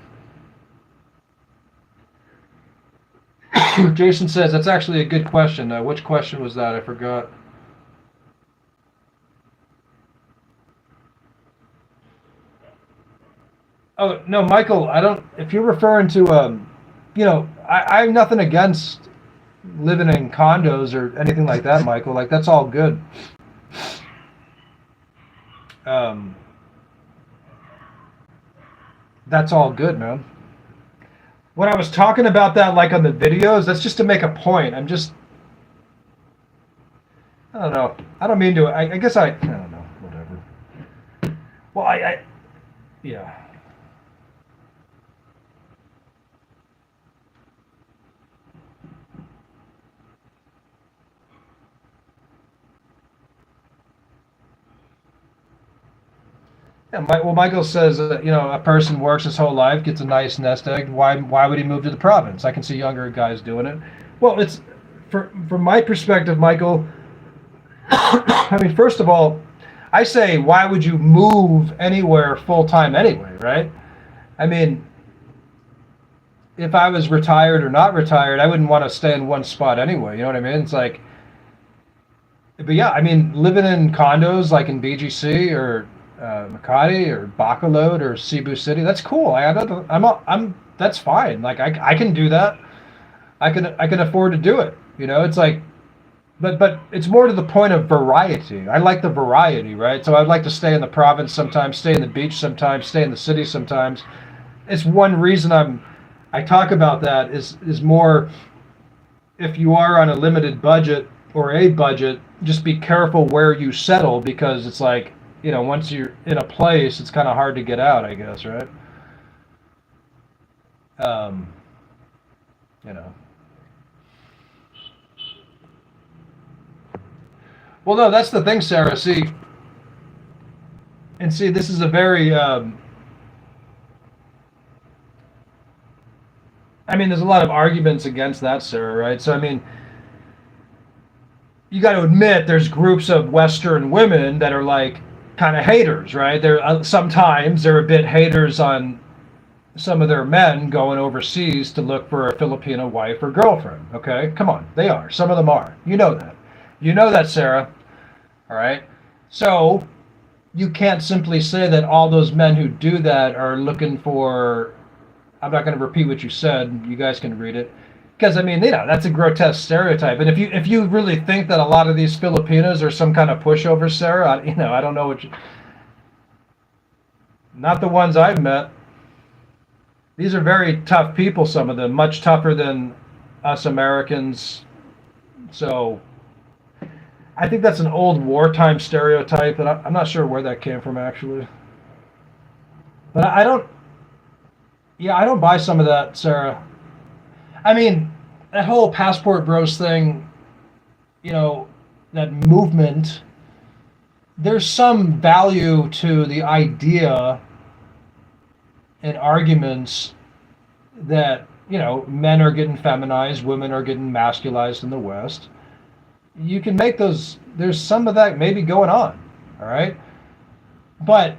Jason says, that's actually a good question. Which question was that? I forgot. Oh, no, Michael, I don't, if you're referring to, I have nothing against living in condos or anything like that, Michael. Like, that's all good. That's all good, man. When I was talking about that, like on the videos, that's just to make a point. I don't know. I don't mean to. I guess I don't know. Whatever. Well, yeah. Yeah, well, Michael says, a person works his whole life, gets a nice nest egg. Why would he move to the province? I can see younger guys doing it. Well, it's from my perspective, Michael. I mean, first of all, I say, why would you move anywhere full time anyway, right? I mean, if I was retired or not retired, I wouldn't want to stay in one spot anyway. You know what I mean? It's like, but yeah, I mean, living in condos like in BGC or Makati or Bacolod or Cebu City, that's cool. That's fine. Like I can do that. I can afford to do it. It's like, but it's more to the point of variety. I like the variety, right? So I'd like to stay in the province sometimes, stay in the beach sometimes, stay in the city sometimes. It's one reason I talk about that is more, if you are on a limited budget or a budget, just be careful where you settle, because it's like, once you're in a place, it's kind of hard to get out, I guess, right? Um, you know. Well, no, that's the thing, Sarah. See, this is a very, I mean, there's a lot of arguments against that, Sarah, right? So, I mean, you got to admit there's groups of Western women that are like kind of haters, right? Sometimes they're a bit haters on some of their men going overseas to look for a Filipino wife or girlfriend. Okay, come on, they are. Some of them are. You know that. You know that, Sarah. All right. So you can't simply say that all those men who do that are looking for. I'm not going to repeat what you said. You guys can read it. Because, I mean, that's a grotesque stereotype. And if you really think that a lot of these Filipinos are some kind of pushover, Sarah, I don't know what you... Not the ones I've met. These are very tough people, some of them, much tougher than us Americans. So I think that's an old wartime stereotype, and I'm not sure where that came from, actually. But I don't buy some of that, Sarah. I mean, that whole passport bros thing, that movement, there's some value to the idea and arguments that, men are getting feminized, women are getting masculized in the West. You can make those, there's some of that maybe going on, all right? But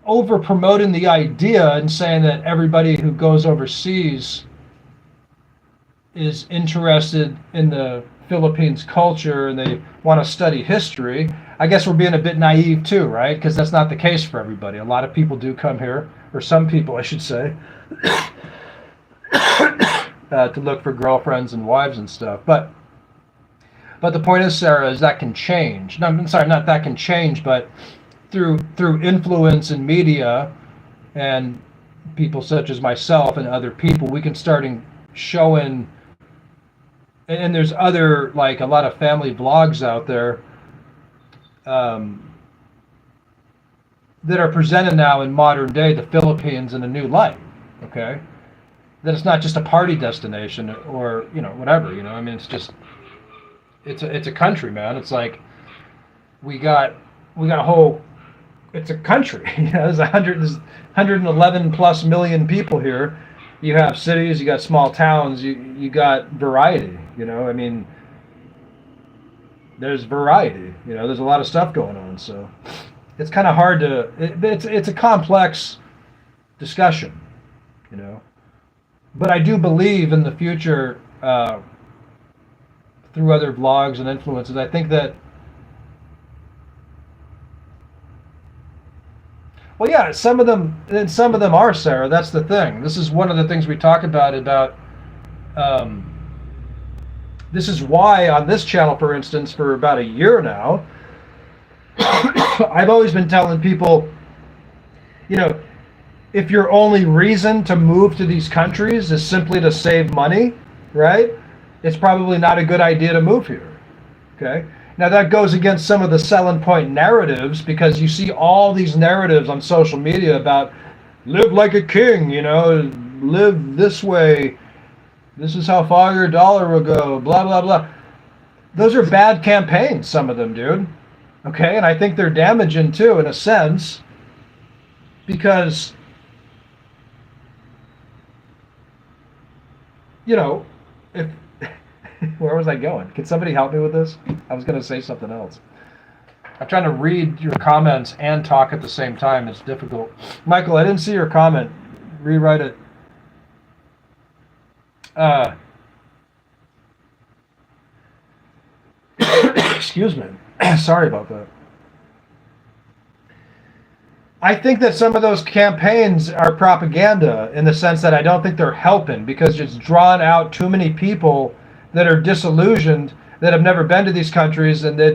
over promoting the idea and saying that everybody who goes overseas is interested in the Philippines culture and they want to study history, I guess we're being a bit naive too, right? Because that's not the case for everybody. A lot of people do come here, or some people, I should say, to look for girlfriends and wives and stuff. But the point is, Sarah, is that can change. No, I'm sorry, not that can change, but through influence in media and people such as myself and other people, we can start showing. And there's other, like a lot of family vlogs out there that are presented now in modern day the Philippines in a new light. Okay, that it's not just a party destination or whatever. I mean, it's a country, man. It's like we got a whole. It's a country. There's 111 plus million people here. You have cities, you got small towns, you got variety. I mean, there's variety. There's a lot of stuff going on. So it's kind of hard to. It's a complex discussion. But I do believe in the future through other vlogs and influences. I think that. Well, yeah, some of them are, Sarah. That's the thing. This is one of the things we talk about. This is why on this channel, for instance, for about a year now, I've always been telling people, if your only reason to move to these countries is simply to save money, right? It's probably not a good idea to move here. Okay? Now that goes against some of the selling point narratives, because you see all these narratives on social media about live like a king, live this way, this is how far your dollar will go, blah, blah, blah. Those are bad campaigns, some of them, dude. Okay? And I think they're damaging too, in a sense, because, if where was I going? Can somebody help me with this? I was going to say something else. I'm trying to read your comments and talk at the same time. It's difficult. Michael, I didn't see your comment. Rewrite it. Excuse me. Sorry about that. I think that some of those campaigns are propaganda, in the sense that I don't think they're helping, because it's drawn out too many people that are disillusioned, that have never been to these countries, and they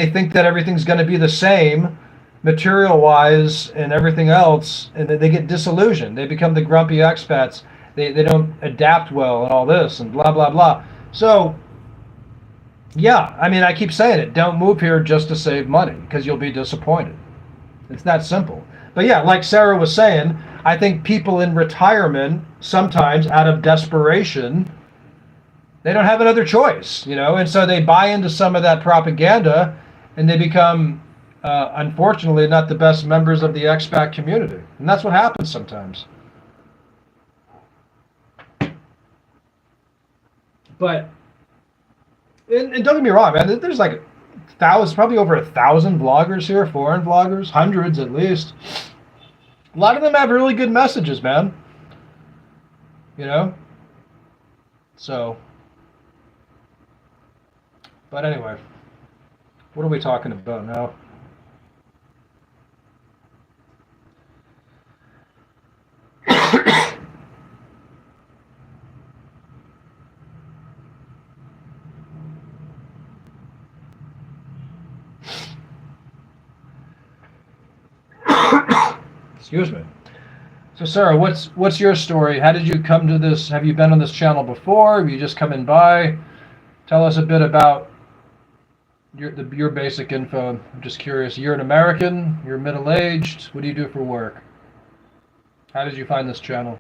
think that everything's going to be the same material wise and everything else, and they get disillusioned. They become the grumpy expats. They don't adapt well and all this and blah blah blah. So yeah, I mean, I keep saying it, don't move here just to save money, because you'll be disappointed. It's that simple. But yeah, like Sarah was saying, I think people in retirement, sometimes out of desperation, they don't have another choice, and so they buy into some of that propaganda, and they become, unfortunately, not the best members of the expat community. And that's what happens sometimes. But, and don't get me wrong, man, there's like thousands, probably over 1,000 vloggers here, foreign vloggers, hundreds at least. A lot of them have really good messages, man. So, but anyway, what are we talking about now? Excuse me. So Sarah, what's your story? How did you come to this? Have you been on this channel before? Have you just come in by? Tell us a bit about your basic info. I'm just curious. You're an American. You're middle-aged. What do you do for work? How did you find this channel?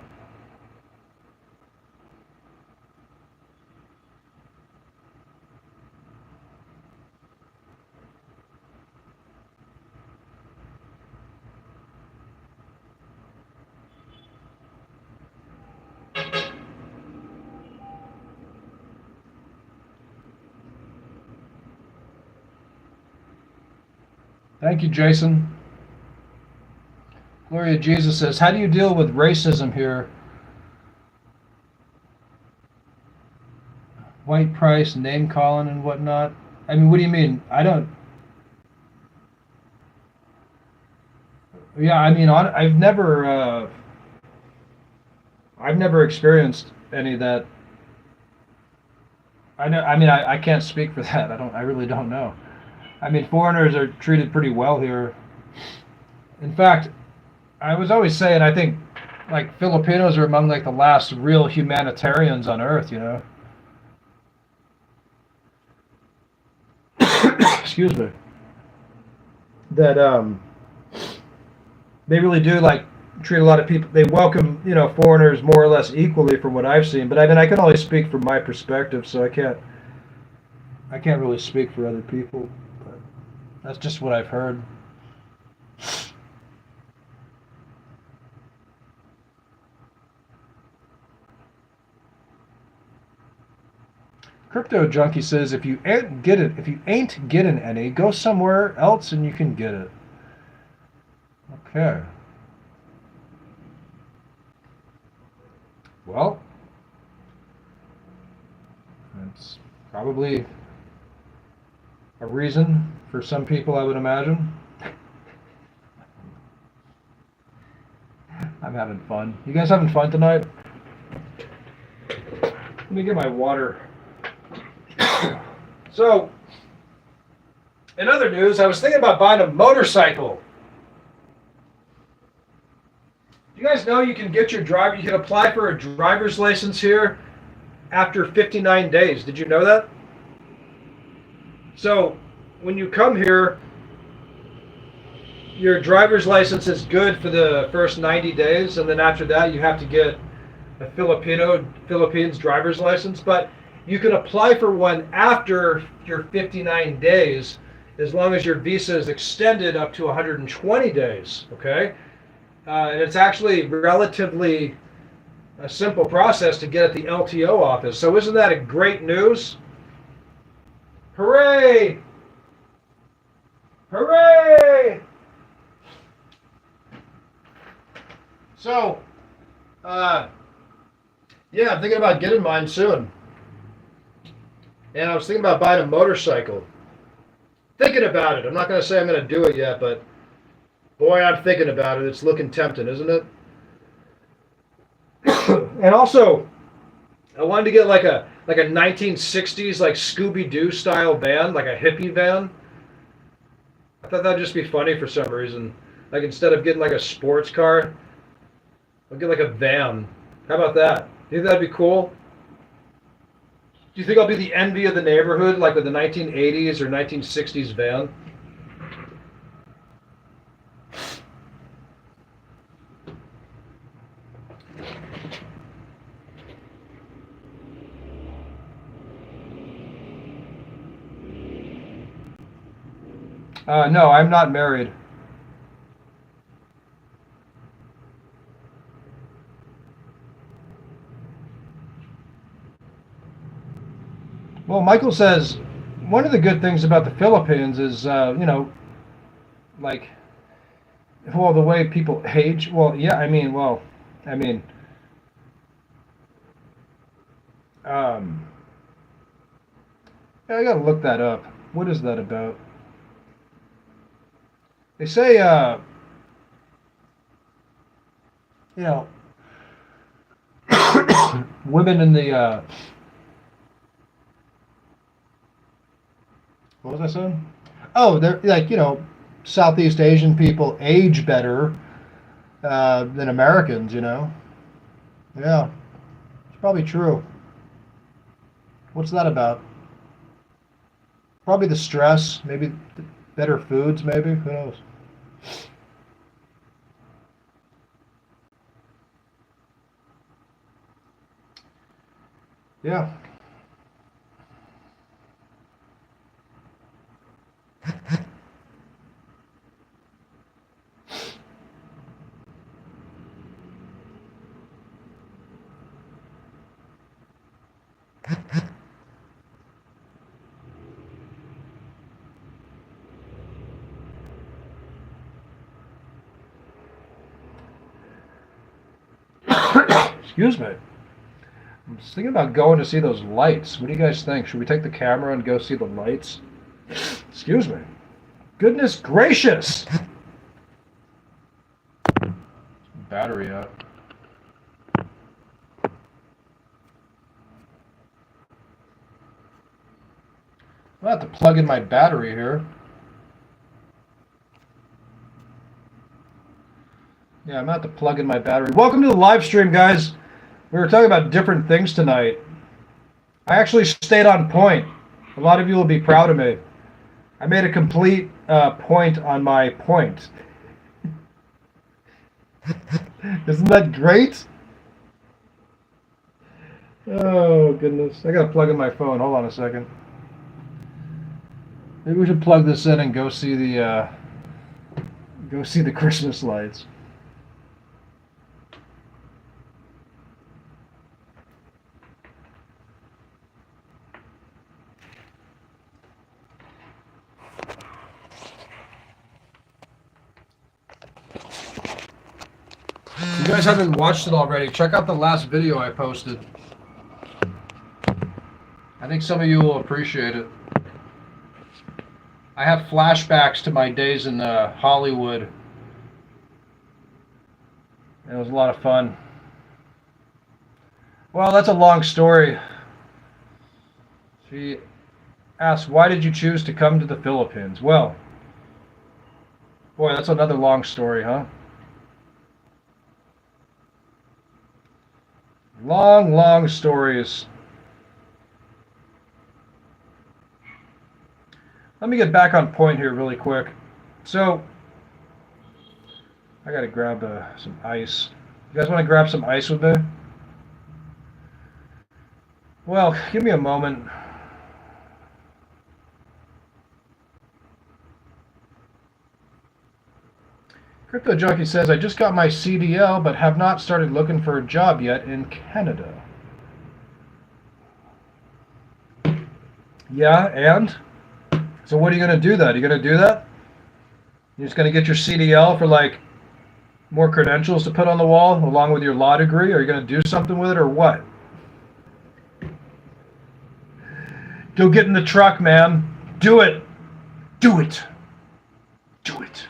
Thank you, Jason. Gloria Jesus says, how do you deal with racism here? White price, name calling, and whatnot. I mean, what do you mean? I don't. Yeah, I mean, I've never experienced any of that. I know. I mean, I can't speak for that. I don't. I really don't know. I mean, foreigners are treated pretty well here. In fact, I was always saying, I think, like Filipinos are among like the last real humanitarians on Earth. You know. Excuse me. That they really do like treat a lot of people. They welcome foreigners more or less equally from what I've seen. But I mean, I can only speak from my perspective, so I can't really speak for other people. But that's just what I've heard. Crypto Junkie says if you ain't getting any, go somewhere else and you can get it. Okay. Well, that's probably a reason for some people, I would imagine. I'm having fun. You guys having fun tonight? Let me get my water. So, in other news, I was thinking about buying a motorcycle. You guys know you can get you can apply for a driver's license here after 59 days. Did you know that? So, when you come here, your driver's license is good for the first 90 days, and then after that, you have to get a Philippines driver's license. But you can apply for one after your 59 days as long as your visa is extended up to 120 days, okay? And it's actually relatively a simple process to get at the LTO office. So isn't that a great news? Hooray! Hooray! So, yeah, I'm thinking about getting mine soon. And I was thinking about buying a motorcycle. Thinking about it. I'm not going to say I'm going to do it yet, but boy, I'm thinking about it. It's looking tempting, isn't it? And also, I wanted to get like a 1960s like Scooby-Doo style van, like a hippie van. I thought that'd just be funny for some reason. Like instead of getting like a sports car, I'll get like a van. How about that? Do you think that'd be cool? Do you think I'll be the envy of the neighborhood, like with the 1980s or 1960s van? No, I'm not married. Well, Michael says one of the good things about the Philippines is, like, well, the way people age. Well, yeah, I mean, um, yeah, I gotta look that up. What is that about? They say, you know, women in the, what was I saying? Oh, they're like, Southeast Asian people age better than Americans, Yeah, it's probably true. What's that about? Probably the stress, maybe better foods, maybe. Who knows? Yeah. Excuse me. I'm just thinking about going to see those lights. What do you guys think? Should we take the camera and go see the lights? Excuse me. Goodness gracious! Battery out. I'll have to plug in my battery here. Yeah, I'm about to plug in my battery. Welcome to the live stream, guys. We were talking about different things tonight. I actually stayed on point. A lot of you will be proud of me. I made a complete point on my point. Isn't that great? Oh, goodness. I got to plug in my phone. Hold on a second. Maybe we should plug this in and go see the Christmas lights. If you guys haven't watched it already, check out the last video I posted. I think some of you will appreciate it. I have flashbacks to my days in Hollywood. It was a lot of fun. Well, that's a long story. She asked, why did you choose to come to the Philippines? Well, boy, that's another long story, huh? Long, long stories. Let me get back on point here really quick. So, I gotta grab some ice. You guys want to grab some ice with me? Well, give me a moment. Crypto Junkie says, I just got my CDL, but have not started looking for a job yet in Canada. Yeah, and? So what are you going to do that? Are you going to do that? You're just going to get your CDL for like more credentials to put on the wall along with your law degree? Are you going to do something with it or what? Go get in the truck, man. Do it. Do it. Do it.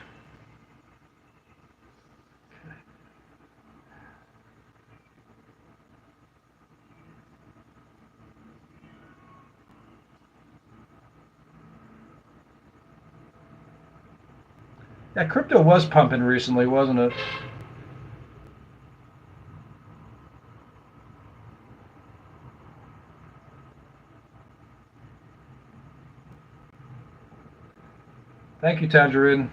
Yeah, crypto was pumping recently, wasn't it? Thank you, Tangerine.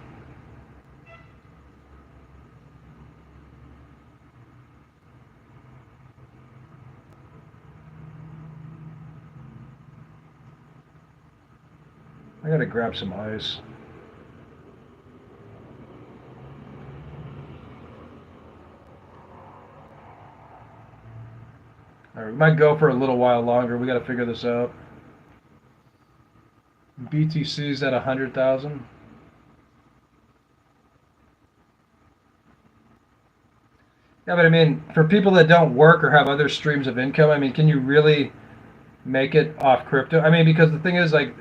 I gotta grab some ice. All right, we might go for a little while longer. We got to figure this out. BTC's at 100,000. Yeah, but I mean, for people that don't work or have other streams of income, I mean, can you really make it off crypto? I mean, because the thing is, like,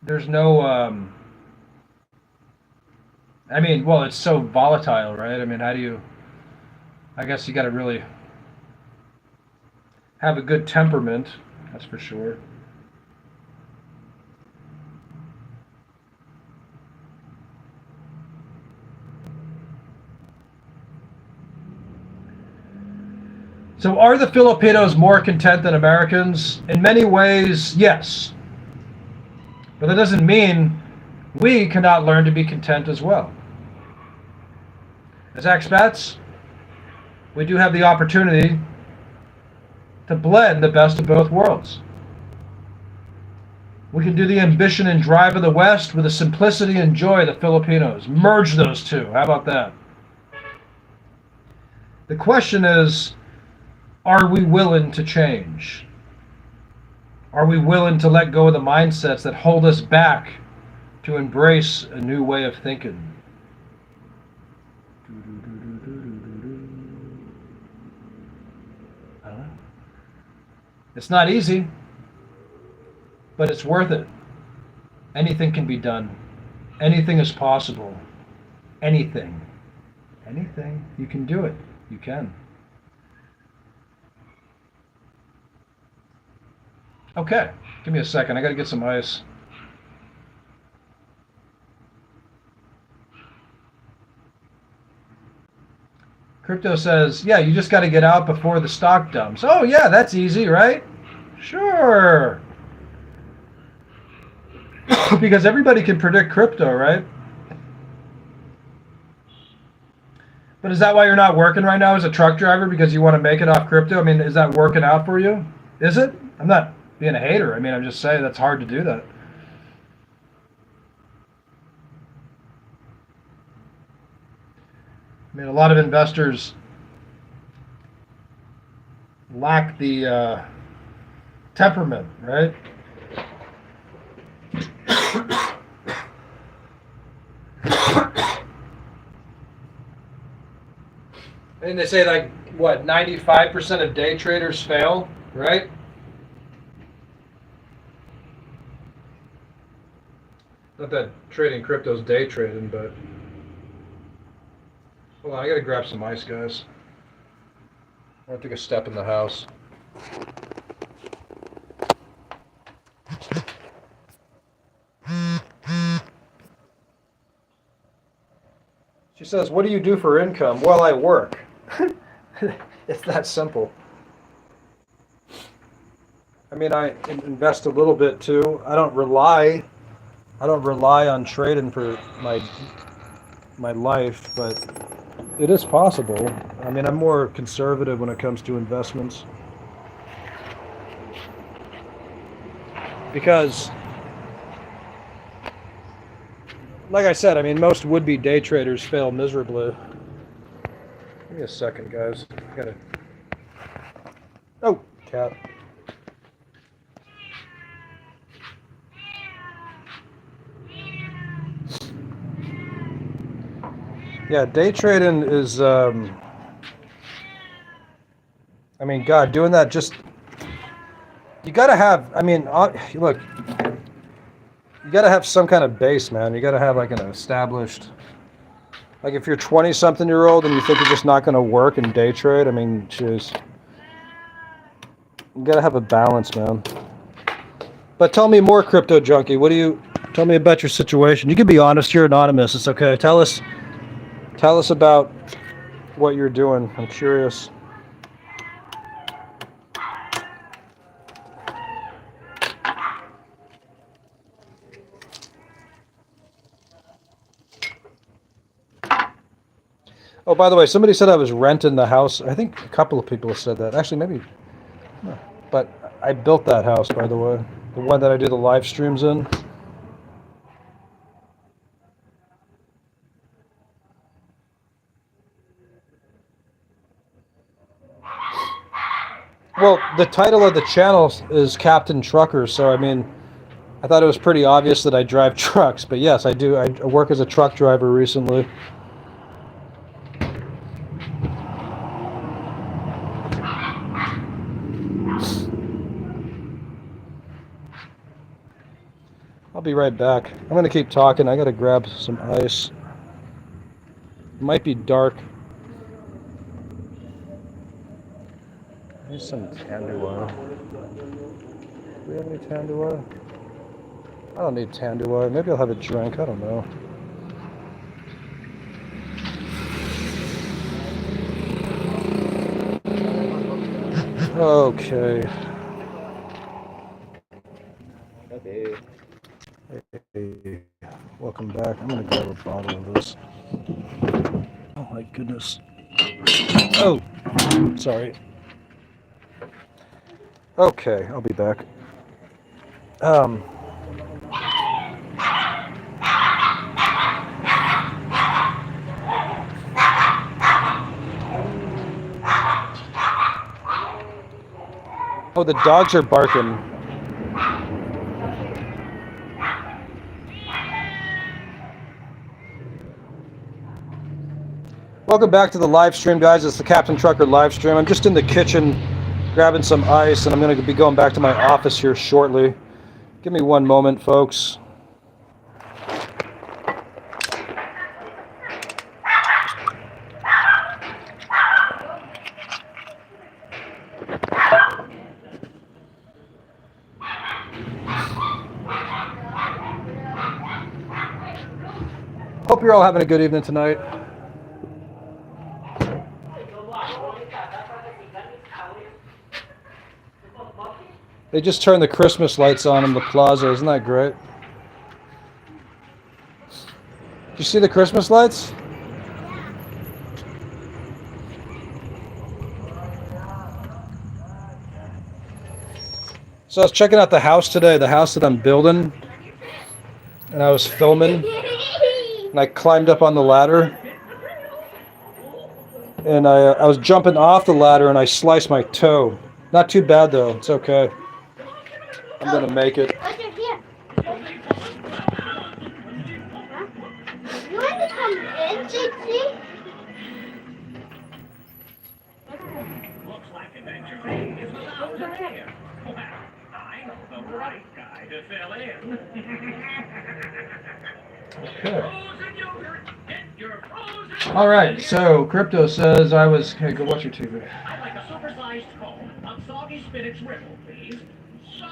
there's no, I mean, well, it's so volatile, right? I mean, how do you, I guess you got to really have a good temperament, that's for sure. So are the Filipinos more content than Americans? In many ways, yes. But that doesn't mean we cannot learn to be content as well. As expats, we do have the opportunity to blend the best of both worlds. We can do the ambition and drive of the West with the simplicity and joy of the Filipinos. Merge those two. How about that? The question is, are we willing to change? Are we willing to let go of the mindsets that hold us back to embrace a new way of thinking? It's not easy, but it's worth it. Anything can be done. Anything is possible. Anything. Anything. You can do it. You can. Okay. Give me a second. I got to get some ice. Crypto says, yeah, you just got to get out before the stock dumps. Oh, yeah, that's easy, right? Sure. Because everybody can predict crypto, right? But is that why you're not working right now as a truck driver? Because you want to make it off crypto? I mean, is that working out for you? Is it? I'm not being a hater. I mean, I'm just saying that's hard to do that. I mean, a lot of investors lack the temperament, right? And they say, like, what, 95% of day traders fail, right? Not that trading crypto is day trading, but... Hold on, I gotta grab some ice, guys. I want to take a step in the house. She says, what do you do for income? Well, I work. It's that simple. I mean, I invest a little bit too. I don't rely on trading for my life, but it is possible. I mean, I'm more conservative when it comes to investments. Because, like I said, I mean, most would-be day traders fail miserably. Give me a second, guys. I gotta... Oh, cat. Yeah, day trading is, I mean, God, doing that just, you gotta have, I mean, look, you gotta have some kind of base, man. You gotta have like an established, like if you're 20-something-year-old and you think you're just not gonna work and day trade, I mean, jeez. You gotta have a balance, man. But tell me more, Crypto Junkie. Tell me about your situation. You can be honest, you're anonymous, it's okay. Tell us about what you're doing. I'm curious. Oh, by the way, somebody said I was renting the house. I think a couple of people have said that. Actually, maybe. But I built that house, by the way. The one that I do the live streams in. Well, the title of the channel is Captain Trucker, so I mean, I thought it was pretty obvious that I drive trucks, but yes, I do. I work as a truck driver recently. I'll be right back. I'm going to keep talking. I got to grab some ice. It might be dark. There's some Tandua. Do we have any Tandua? I don't need Tandua. Maybe I'll have a drink. I don't know. Okay. Hey, welcome back. I'm going to grab a bottle of this. Oh my goodness. Oh, sorry. Okay, I'll be back. Oh, the dogs are barking. Welcome back to the live stream, guys. It's the Captain Trucker live stream. I'm just in the kitchen grabbing some ice, and I'm going to be going back to my office here shortly. Give me one moment, folks. Hope you're all having a good evening tonight. They just turned the Christmas lights on in the plaza. Isn't that great? Did you see the Christmas lights? So I was checking out the house today, the house that I'm building, and I was filming, and I climbed up on the ladder, and I was jumping off the ladder, and I sliced my toe. Not too bad though, it's okay. I'm gonna make it. You want to come in, JC? Looks like Adventure Bay is without a chair. Well, I know the right guy to fill in. Okay. All right, so Crypto says I was. Hey, go watch your TV. I'd like a supersized cone of soggy spinach ripple, please.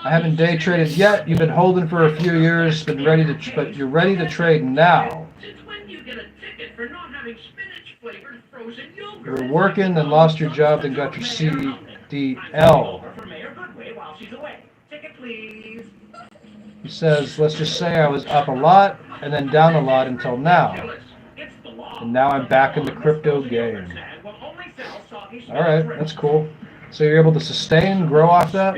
I haven't day traded yet. You've been holding for a few years, but you're ready to trade now. Since when do you get a ticket for not having spinach flavored frozen yogurt? You were working, then lost your job, then got your CDL. For Mayor Goodway while she's away. Ticket, please. He says, let's just say I was up a lot and then down a lot until now. And now I'm back in the crypto game. All right, that's cool. So you're able to sustain, grow off that?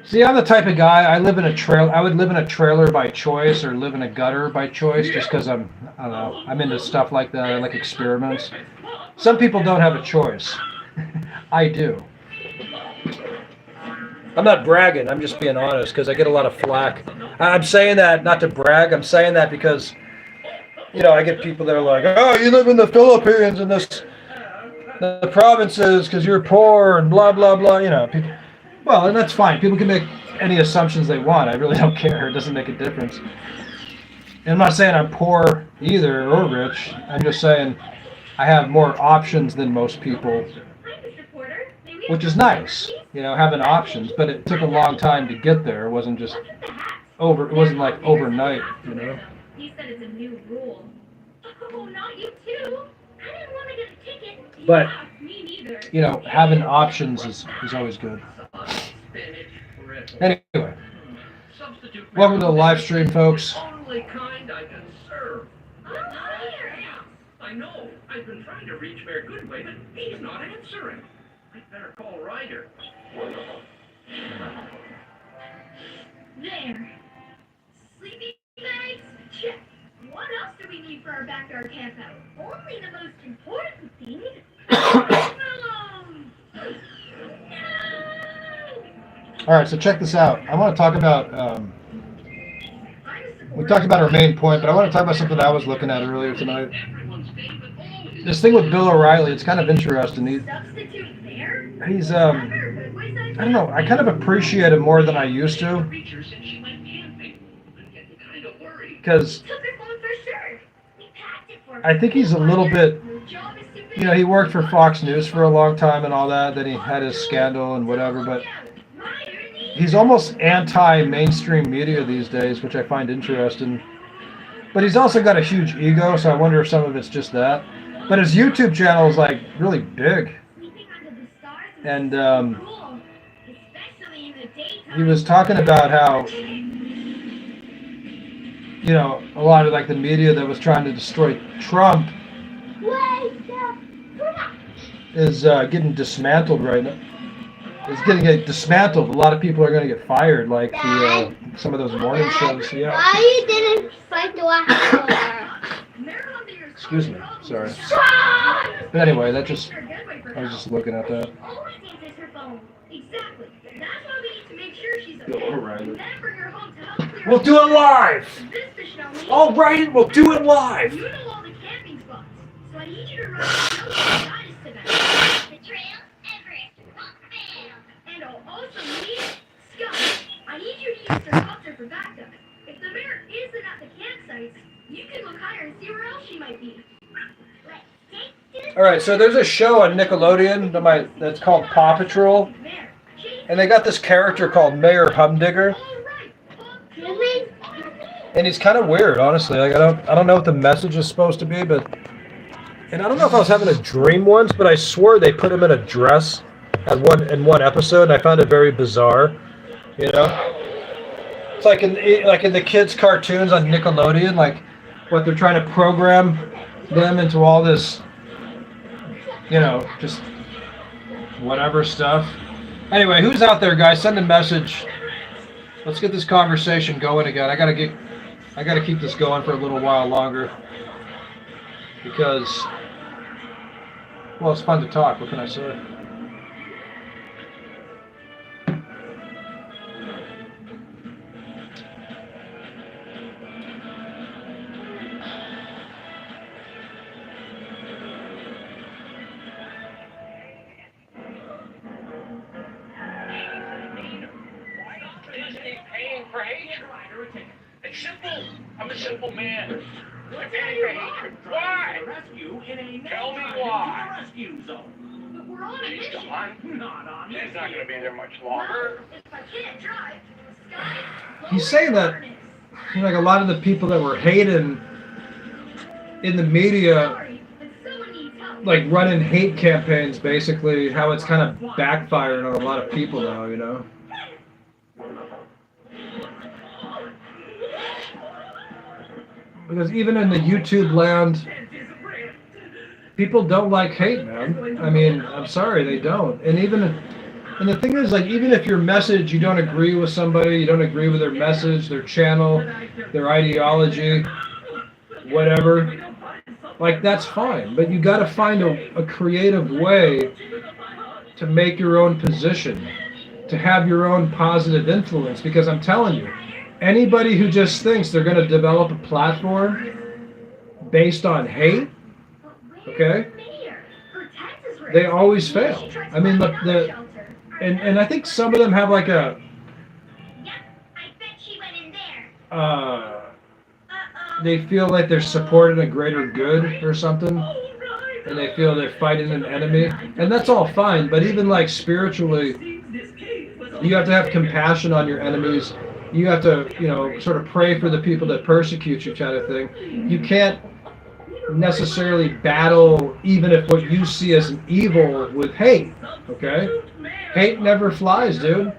See, I'm the type of guy, I would live in a trailer by choice or live in a gutter by choice just because I don't know, I'm into stuff like that. I like experiments. Some people don't have a choice. I do. I'm not bragging, I'm just being honest because I get a lot of flack. I'm saying that not to brag, I'm saying that because, you know, I get people that are like, oh, you live in the Philippines and the provinces because you're poor and blah, blah, blah, you know. People, well, and that's fine. People can make any assumptions they want. I really don't care. It doesn't make a difference. And I'm not saying I'm poor either or rich. I'm just saying I have more options than most people, which is nice, you know, having options. But it took a long time to get there. It wasn't just it wasn't like overnight, you know. He said it's a new rule. Oh, not you too. I didn't want to get a ticket. But, me neither. you know, having options is always good. Anyway, welcome to the live stream, folks. Only kind I can serve. I know. I've been trying to reach Mayor Goodway, but he's not answering. I'd better call Ryder. There. Sleeping bags? Check. What else do we need for our backyard campout? Only the most important thing. All right, so check this out. I want to talk about, we talked about our main point, but I want to talk about something I was looking at earlier tonight. This thing with Bill O'Reilly, it's kind of interesting. He's I don't know, I kind of appreciate him more than I used to. Because I think he's a little bit, you know, he worked for Fox News for a long time and all that, then he had his scandal and whatever, but he's almost anti-mainstream media these days, which I find interesting. But he's also got a huge ego, so I wonder if some of it's just that. But his YouTube channel is like really big. And he was talking about how, you know, a lot of like the media that was trying to destroy Trump is getting dismantled right now. It's getting dismantled. A lot of people are going to get fired, like the some of those morning shows. Yeah. Why you didn't fight the last Excuse me. Sorry. But anyway, I was just looking at that. Bill O'Reilly. We'll do it live. All right, we'll do it live. You know all the camping spots, so I need you to The Trail Everest won't fail. And I'll also need Scott. I need you to use the helicopter for backup. If the mare isn't at the campsites, you can look higher and see where else she might be. Let's take to All right, so there's a show on Nickelodeon that's called Paw Patrol, and they got this character called Mayor Humdinger, Really? and he's kind of weird, honestly. Like I don't know what the message is supposed to be, and I don't know if I was having a dream once, but I swore they put him in a dress in one episode, and I found it very bizarre. You know, it's like in the kids' cartoons on Nickelodeon, like what they're trying to program them into all this, you know, just whatever stuff. Anyway, who's out there, guys? Send a message. Let's get this conversation going again. I gotta keep this going for a little while longer because, well, it's fun to talk. What can I say? Paying for hatred. It's simple. I'm a simple man. I'm paying for hatred. Why? Tell me why. But we're on a He's mission. gone. Not on He's mission. not going to be there much Well, longer. if I can't drive, Scott, He's saying that, you know, like a lot of the people that were hating in the media, sorry, but someone needs help. like running hate campaigns, basically, how it's kind of backfiring on a lot of people now, you know. Because even in the YouTube land, people don't like hate, man. I mean, I'm sorry, they don't. And the thing is, like, even if your message, you don't agree with somebody, you don't agree with their message, their channel, their ideology, whatever, like, that's fine. But you got to find a creative way to make your own position, to have your own positive influence. Because I'm telling you, anybody who just thinks they're going to develop a platform based on hate, okay, they always fail. I mean, look, and I think some of them have like a, Yep, I bet she went in there. they feel like they're supporting a greater good or something, and they feel they're fighting an enemy, and that's all fine. But even like spiritually, you have to have compassion on your enemies. You have to, you know, sort of pray for the people that persecute you, kind of thing. You can't necessarily battle, even if what you see as an evil, with hate, okay? Hate never flies, dude.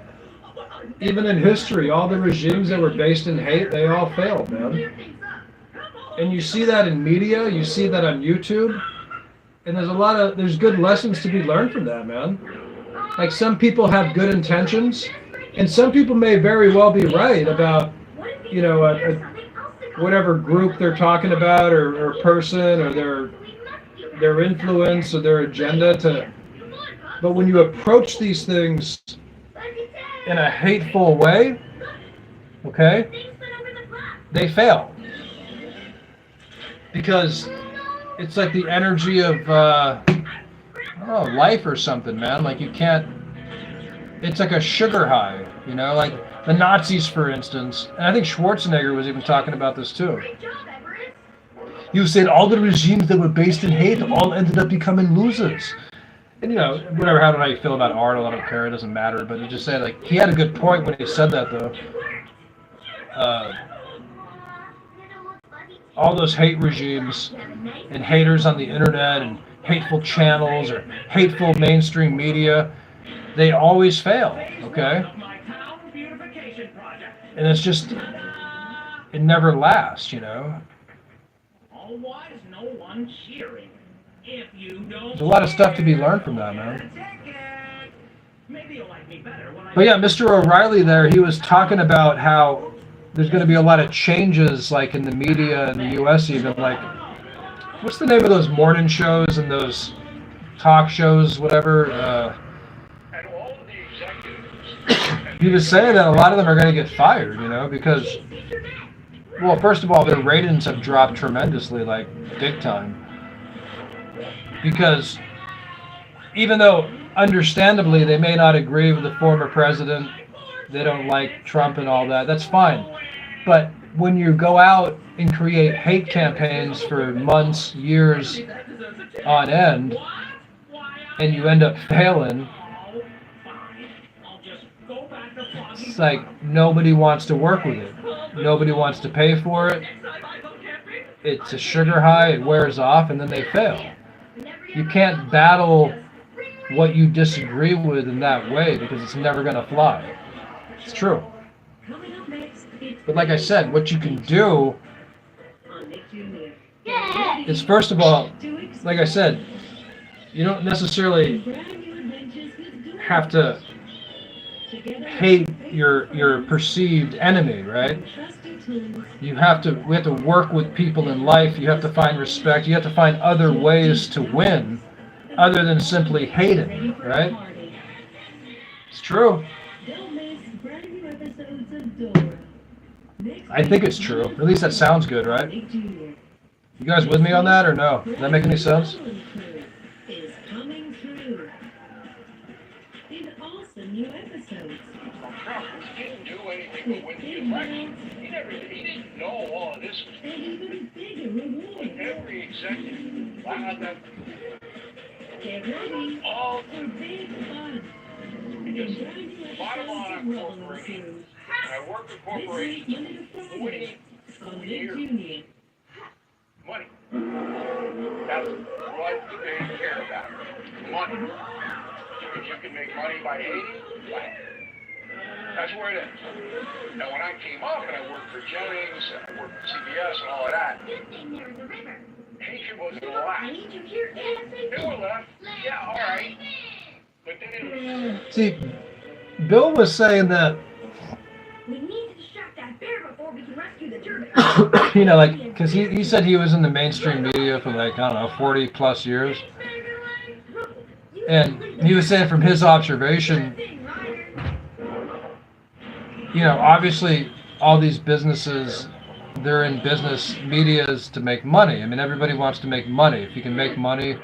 Even in history, all the regimes that were based in hate, they all failed, man. And you see that in media, you see that on YouTube, and there's good lessons to be learned from that, man. Like, some people have good intentions, and some people may very well be right about, you know, whatever group they're talking about, or person, or their influence, or their agenda. But when you approach these things in a hateful way, okay, they fail. Because it's like the energy of, I don't know, life or something, man. Like, you can't, it's like a sugar high, you know, like the Nazis, for instance. And I think Schwarzenegger was even talking about this too. You said all the regimes that were based in hate all ended up becoming losers. And, you know, whatever, how you feel about Arnold, I don't care, it doesn't matter. But he just said, like, he had a good point when he said that, though. All those hate regimes and haters on the internet and hateful channels or hateful mainstream media, they always fail, okay? And it's just, it never lasts, you know? There's a lot of stuff to be learned from that, man. But yeah, Mr. O'Reilly there, he was talking about how there's going to be a lot of changes, like in the media in the U.S. even, like, what's the name of those morning shows and those talk shows, whatever? He was saying that a lot of them are going to get fired, you know, because, well, first of all, their ratings have dropped tremendously, like, big time. because even though understandably they may not agree with the former president, they don't like Trump and all that, that's fine. But when you go out and create hate campaigns for months, years on end, and you end up failing, it's like nobody wants to work with it. Nobody wants to pay for it. It's a sugar high, it wears off, and then they fail. You can't battle what you disagree with in that way because it's never going to fly. It's true. But like I said, what you can do is, first of all, like I said, you don't necessarily have to hate your perceived enemy, right? We have to work with people in life. You have to find respect. You have to find other ways to win other than simply hating, right? It's true. I think it's true. At least that sounds good, right? You guys with me on that or no? Does that make any sense? Didn't do anything but win the election. He didn't know all of this. Every executive allowed them all because bottom line, I'm corporations. And I work with corporations for 40 years. Money. That's what they care about. Money. If you can make money by hating, fine. That's where it is. Now, when I came up and I worked for Jennings and I worked for CBS and all of that, hatred wasn't allowed. They were left. Yeah, all right. But they didn't. See, Bill was saying that, We need to distract that bear before we can rescue the turtle. you know, like, because he said he was in the mainstream media for like, I don't know, 40 plus years. And he was saying from his observation, you know, obviously all these businesses, they're in business medias to make money. I mean, everybody wants to make money. If you can make money,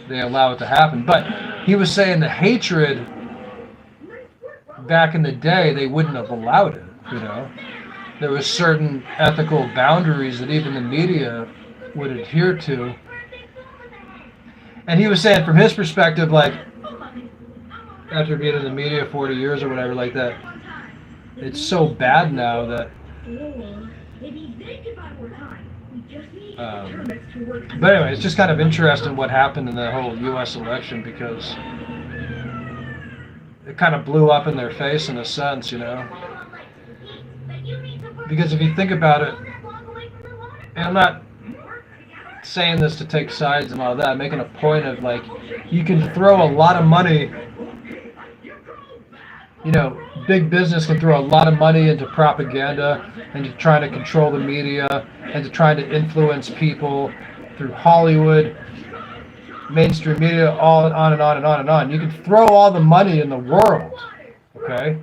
they allow it to happen. But he was saying the hatred back in the day, they wouldn't have allowed it, you know. There was certain ethical boundaries that even the media would adhere to. And he was saying from his perspective, like, after being in the media 40 years or whatever like that, it's so bad now that but anyway, it's just kind of interesting what happened in the whole U.S. election because it kind of blew up in their face in a sense, you know. Because if you think about it, and I'm not saying this to take sides and all that, I'm making a point of, like, you can throw a lot of money, you know, big business can throw a lot of money into propaganda and to trying to control the media and to trying to influence people through Hollywood, mainstream media, all on and on and on and on. You can throw all the money in the world, okay?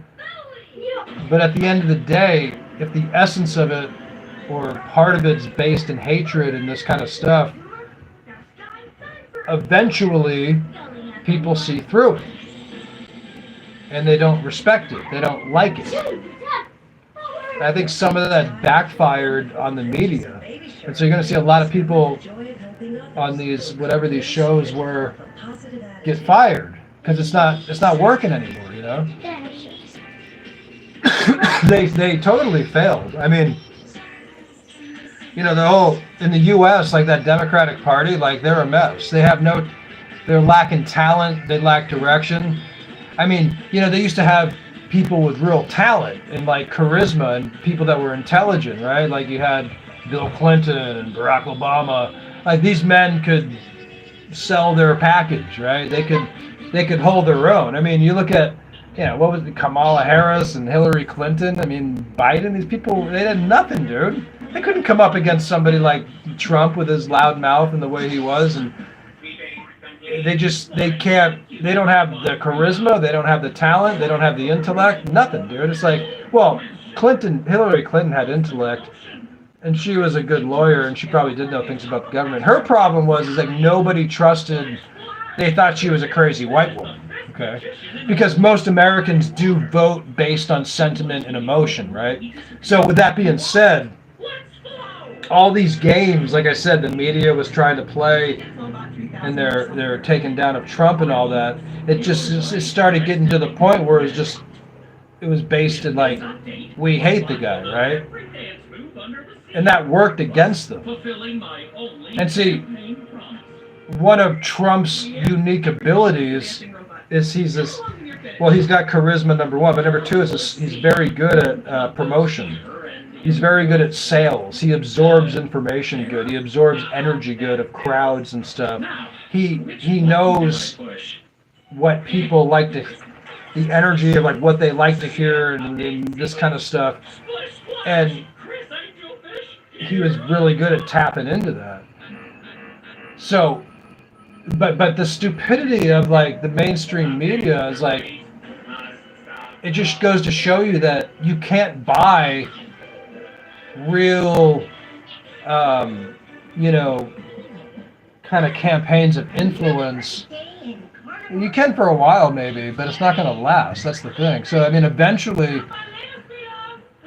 But at the end of the day, if the essence of it or part of it's based in hatred and this kind of stuff, eventually people see through it. And they don't respect it. They don't like it. I think some of that backfired on the media. And so you're going to see a lot of people on these, whatever these shows were, get fired. Because it's not working anymore, you know? They totally failed. I mean, you know, the whole, in the U.S., like that Democratic Party, like they're a mess. They're lacking talent. They lack direction. I mean, you know, they used to have people with real talent and like charisma and people that were intelligent, right? Like you had Bill Clinton and Barack Obama. Like these men could sell their package, right? They could hold their own. I mean, you look at, you know, what was it, Kamala Harris and Hillary Clinton? I mean, Biden, these people, they did nothing, dude. They couldn't come up against somebody like Trump with his loud mouth and the way he was, and they don't have the charisma, they don't have the talent, they don't have the intellect, nothing, dude. It's like, well, Hillary Clinton had intellect, and she was a good lawyer, and she probably did know things about the government. Her problem is that nobody trusted. They thought she was a crazy white woman. Okay, because most Americans do vote based on sentiment and emotion, right? So with that being said, all these games, like I said, the media was trying to play, and they're taking down of Trump and all that. It started getting to the point where it was based in like, we hate the guy, right? And that worked against them. And see, one of Trump's unique abilities is he's got charisma, number one, but number two is he's very good at promotion. He's very good at sales. He absorbs information good. He absorbs energy good of crowds and stuff. He knows what people like to, the energy of like what they like to hear and this kind of stuff. And he was really good at tapping into that. So, but the stupidity of like the mainstream media is like, it just goes to show you that you can't buy real, kind of campaigns of influence. You can for a while maybe, but it's not going to last. That's the thing. So, I mean, eventually,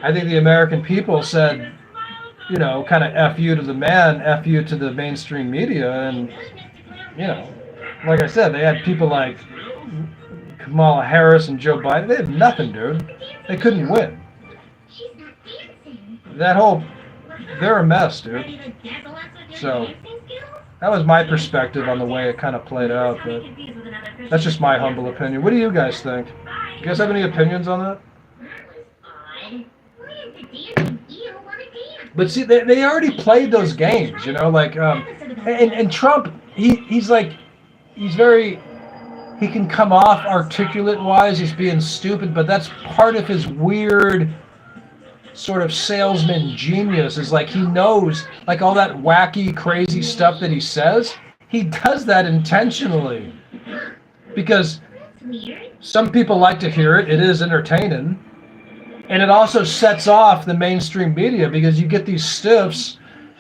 I think the American people said, kind of F you to the man, F you to the mainstream media. And, like I said, they had people like Kamala Harris and Joe Biden. They had nothing, dude. They couldn't win. They're a mess, dude. So, that was my perspective on the way it kind of played out, but that's just my humble opinion. What do you guys think? You guys have any opinions on that? But see, they already played those games, like, and Trump, he can come off articulate-wise as being stupid, but that's part of his weird sort of salesman genius, is like he knows, like all that wacky, crazy stuff that he says, he does that intentionally. Because some people like to hear it, it is entertaining, and it also sets off the mainstream media because you get these stiffs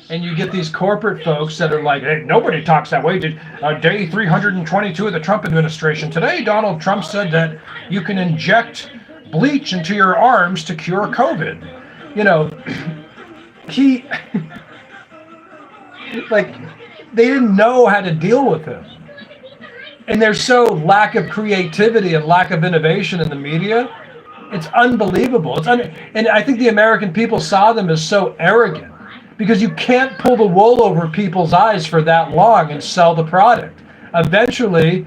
and you get these corporate folks that are like, hey, nobody talks that way. Day 322 of the Trump administration. Today, Donald Trump said that you can inject bleach into your arms to cure COVID. He, like, they didn't know how to deal with him. And there's so lack of creativity and lack of innovation in the media. It's unbelievable. And I think the American people saw them as so arrogant because you can't pull the wool over people's eyes for that long and sell the product. Eventually,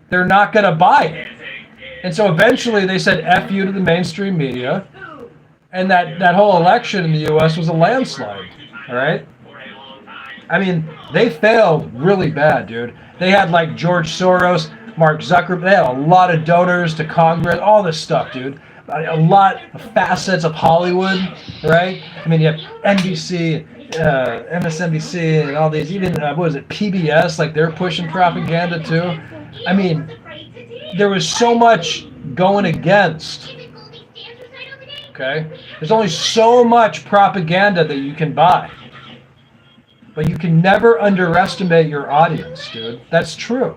they're not going to buy it. And so eventually they said F you to the mainstream media. And that whole election in the U.S. was a landslide, all right? I mean, they failed really bad, dude. They had like George Soros, Mark Zuckerberg. They had a lot of donors to Congress, all this stuff, dude. A lot of facets of Hollywood, right? I mean, you have NBC, MSNBC, and all these. Even, PBS, like they're pushing propaganda too. I mean, there was so much going against. Okay? There's only so much propaganda that you can buy. But you can never underestimate your audience, dude. That's true.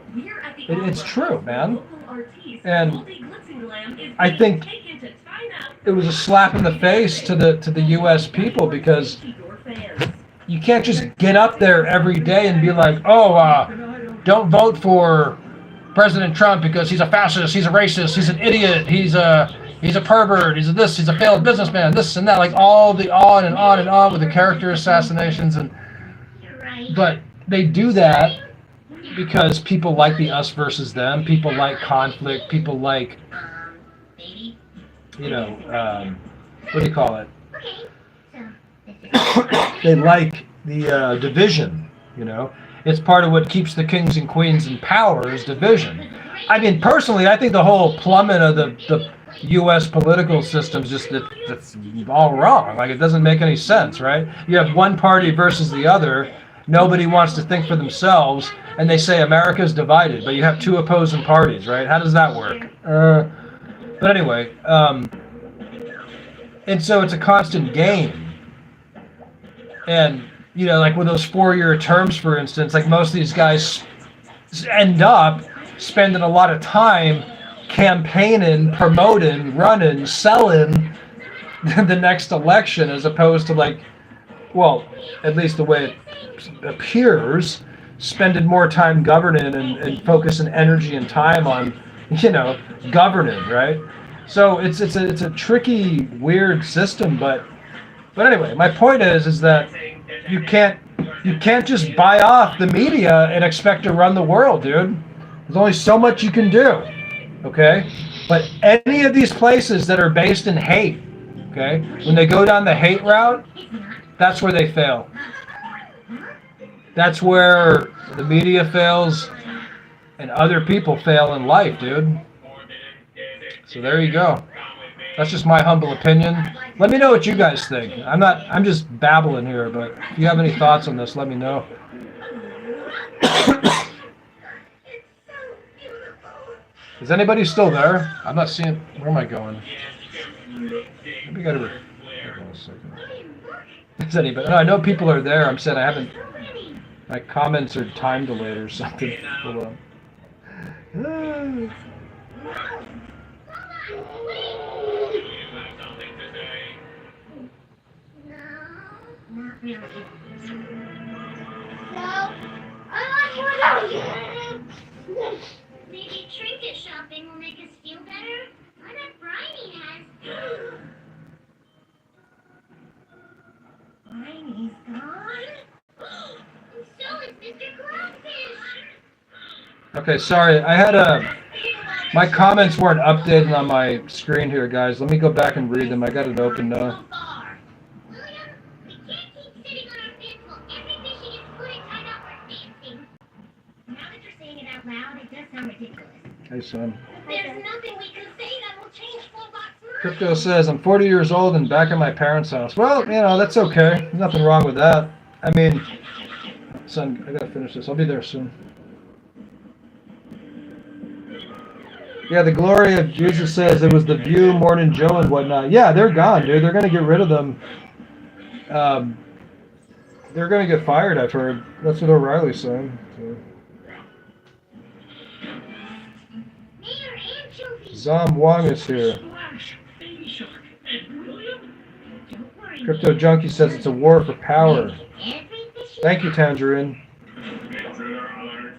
It's true, man. And I think it was a slap in the face to the U.S. people because you can't just get up there every day and be like, don't vote for President Trump because he's a fascist, he's a racist, he's an idiot, he's a pervert, he's a failed businessman, this and that, like all the on and on and on with the character assassinations. But they do that because people like the us versus them, people like conflict, people like, what do you call it? They like the division, It's part of what keeps the kings and queens in power is division. I mean, personally, I think the whole plummet of the U.S. political system is just that's all wrong. Like, it doesn't make any sense, right? You have one party versus the other. Nobody wants to think for themselves, and they say America's divided, but you have two opposing parties, right? How does that work? But anyway, and so it's a constant game And, you know, like with those 4-year terms, for instance, like most of these guys end up spending a lot of time campaigning, promoting, running, selling the next election, as opposed to like, well, at least the way it appears, spending more time governing and focusing energy and time on, you know, governing, right? So it's a tricky, weird system, but anyway, my point is that you can't just buy off the media and expect to run the world, dude. There's only so much you can do, okay? But any of these places that are based in hate, okay, when they go down the hate route, that's where they fail. That's where the media fails and other people fail in life, dude. So there you go. That's just my humble opinion. Let me know what you guys think. I'm just babbling here, but if you have any thoughts on this, let me know. Is anybody still there? I'm not seeing. Where am I going? Maybe I gotta. Hold on a second. Is anybody? No, I know people are there. I'm saying I haven't. My comments are time delayed or something. Hold on. Maybe trinket shopping will make us feel better. I bet Briney has. Briney's gone. So is Mr. Clownfish. Okay, sorry. I had my comments weren't updated on my screen here, guys. Let me go back and read them. I got it open now. Hey, son. There's nothing we can say that will change Fullbox Merch. Crypto says, I'm 40 years old and back at my parents' house. Well, you know, that's okay. There's nothing wrong with that. I mean, son, I gotta finish this. I'll be there soon. Yeah, the glory of Jesus says it was the View, Morning Joe, and whatnot. Yeah, they're gone, dude. They're gonna get rid of them. They're gonna get fired, I've heard. That's what O'Reilly's saying. So. Zom Wong is here. Crypto Junkie says it's a war for power. Thank you, Tangerine.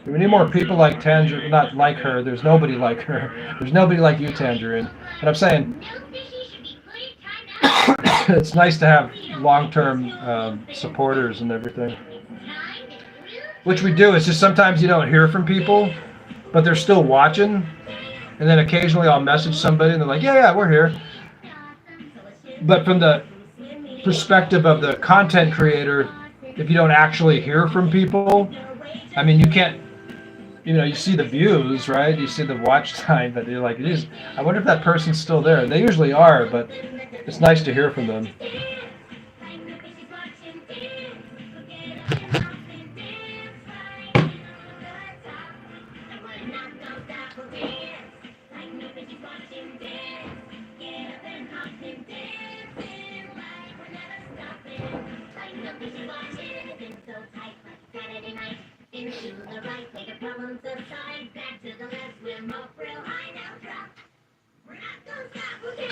We need more people like Tangerine, not like her. There's nobody like her. There's nobody like you, Tangerine. And I'm saying, it's nice to have long-term supporters and everything. Which we do. It's just sometimes you don't hear from people, but they're still watching. And then occasionally I'll message somebody and they're like, yeah, we're here. But from the perspective of the content creator, if you don't actually hear from people, I mean, you can't, you know, you see the views, right? You see the watch time, but you're like, geez, I wonder if that person's still there. They usually are, but it's nice to hear from them.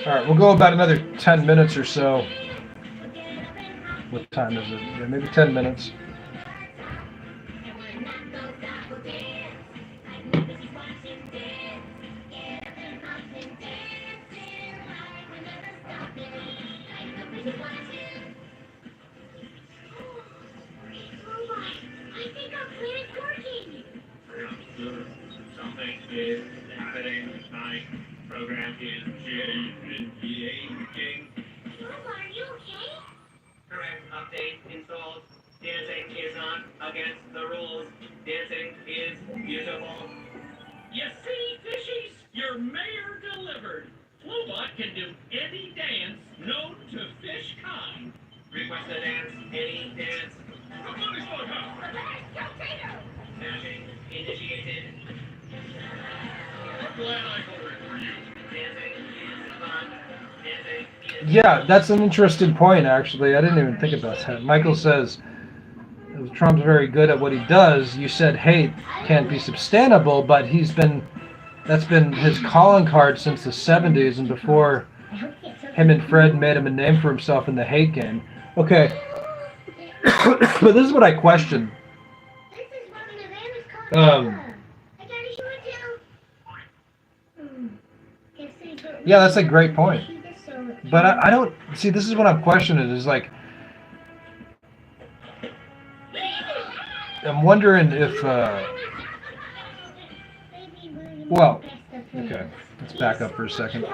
All right, we'll go about another 10 minutes or so. What time is it? Yeah, maybe 10 minutes. Something is happening tonight. Program is changing. Are you okay? Correct. Update installed. Dancing is not against the rules. Dancing is beautiful. You see, fishies, your mayor delivered. Flowbot can do any dance known to fish kind. Request a dance, any dance. Somebody slow down. Smashing initiated. I'm glad I voted for you. Dancing is fun. Dancing is Yeah, that's an interesting point, actually. I didn't even think about that. Michael says Trump's very good at what he does. You said hate can't be sustainable, but that's been his calling card since the 70s and before him and Fred made him a name for himself in the hate game. Okay, but this is what I question. Yeah, that's a great point. But I don't see. This is what I'm questioning. Is like I'm wondering if. Well, okay. Let's back up for a second.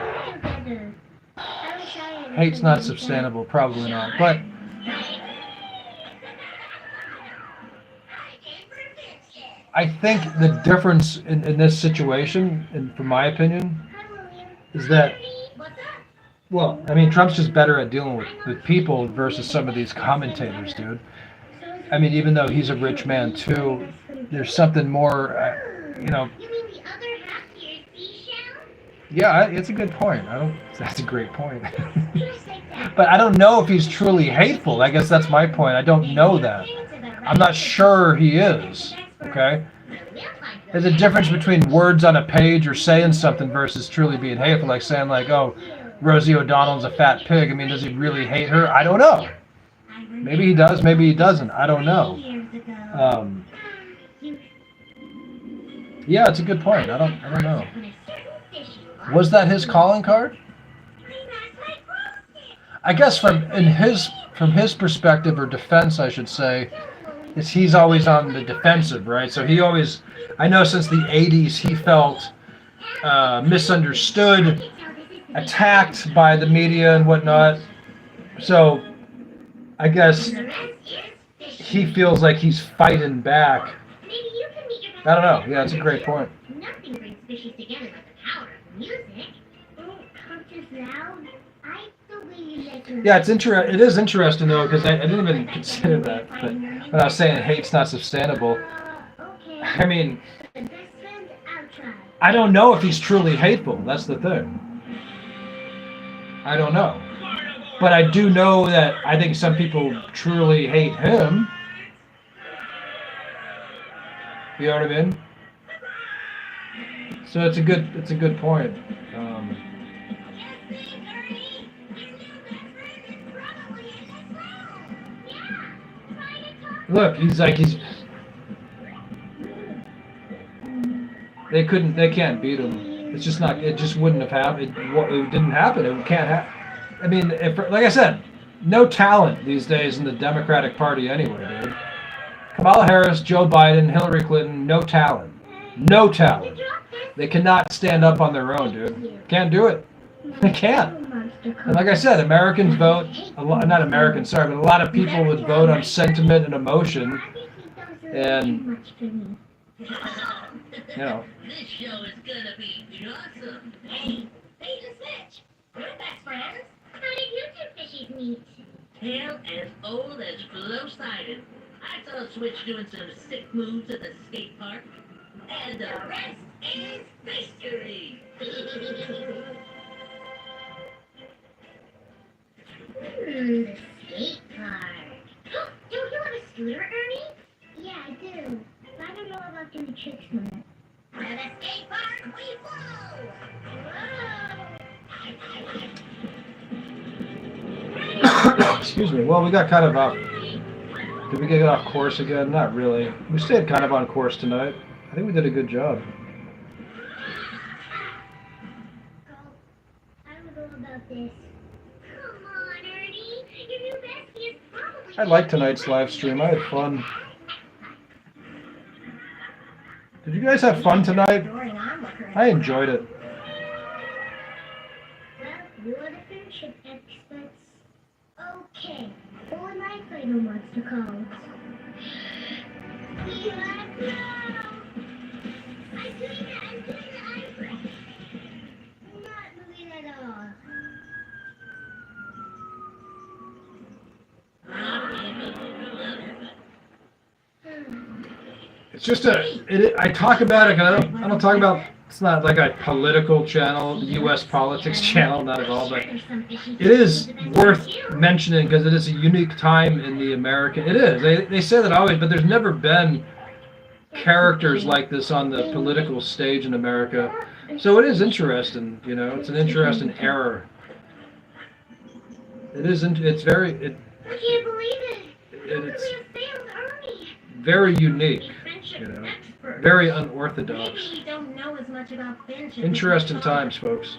Hate's not sustainable, probably not. But I think the difference in this situation, and from my opinion, is that. Well, I mean, Trump's just better at dealing with people versus some of these commentators, dude. I mean, even though he's a rich man too, there's something more, you know. Yeah, it's a good point. That's a great point. But I don't know if he's truly hateful. I guess that's my point. I don't know that. I'm not sure he is. Okay. There's a difference between words on a page or saying something versus truly being hateful, like saying like, oh, Rosie O'Donnell's a fat pig. I mean, does he really hate her? I don't know. Maybe he does, maybe he doesn't. I don't know. Yeah, it's a good point. I don't know. Was that his calling card? I guess from his perspective or defense, I should say, is he's always on the defensive, right? So he always, I know since the 80s, he felt misunderstood, attacked by the media and whatnot. So I guess he feels like he's fighting back. I don't know. Yeah, it's a great point. Nothing brings fishes together but the power of music. Yeah, it is interesting though, because I didn't even consider that. But when I was saying hate's not sustainable, I mean, I don't know if he's truly hateful. That's the thing. I don't know. But I do know that I think some people truly hate him. You know what I mean? So it's a good point. Look, they can't beat him. It's just not. It just wouldn't have happened. It didn't happen. It can't happen. I mean, like I said, no talent these days in the Democratic Party anyway, dude. Kamala Harris, Joe Biden, Hillary Clinton, no talent. No talent. They cannot stand up on their own, dude. Can't do it. They can't. And like I said, Americans vote, not Americans, sorry, but a lot of people would vote on sentiment and emotion. And, you know. This show is gonna be awesome. Hey, the Switch. We're best friends. How did you two fishies meet? Tail as old as glow-sided. I saw Switch doing some sick moves at the skate park. And the rest is history. The skate park. Don't you have a scooter, Ernie? Yeah, I do. But I don't know about doing tricks on it. To the skate park we flow. Whoa! Excuse me. Well, we got kind of off. Did we get off course again? Not really. We stayed kind of on course tonight. I think we did a good job. I don't know about this. Come on, Ernie. Your new bestie is probably... I liked tonight's live stream. I had fun. Did you guys have fun tonight? I enjoyed it. Well, you are the friendship experts. Okay. Or my final monster calls. I'm doing that. Not moving at all. It's just I talk about it, and I don't talk about It's not like a political channel, U.S. politics channel, not at all, but it is worth mentioning because it is a unique time in the American. It is. They say that always, but there's never been characters like this on the political stage in America. So it is interesting, you know. It's an interesting era. It isn't. It's very. I can't believe it. It's We have failed Ernie. very unique, you know. Very unorthodox. Maybe we don't know as much about Finch. Interesting times, folks.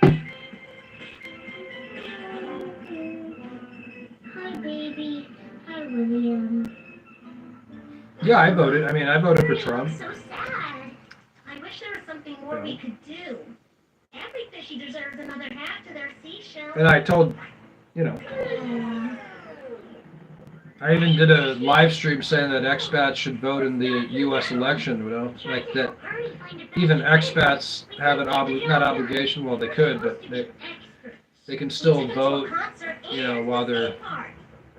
Hi, baby. Hi, William. Yeah, I voted. I mean, I voted for Trump. So sad. I wish there was something more we could do. Every fishy deserves another half to their seashell. And I told, you know, I even did a live stream saying that expats should vote in the U.S. election, you know, like that even expats have an not obligation, well, they could, but they can still vote, you know, while they're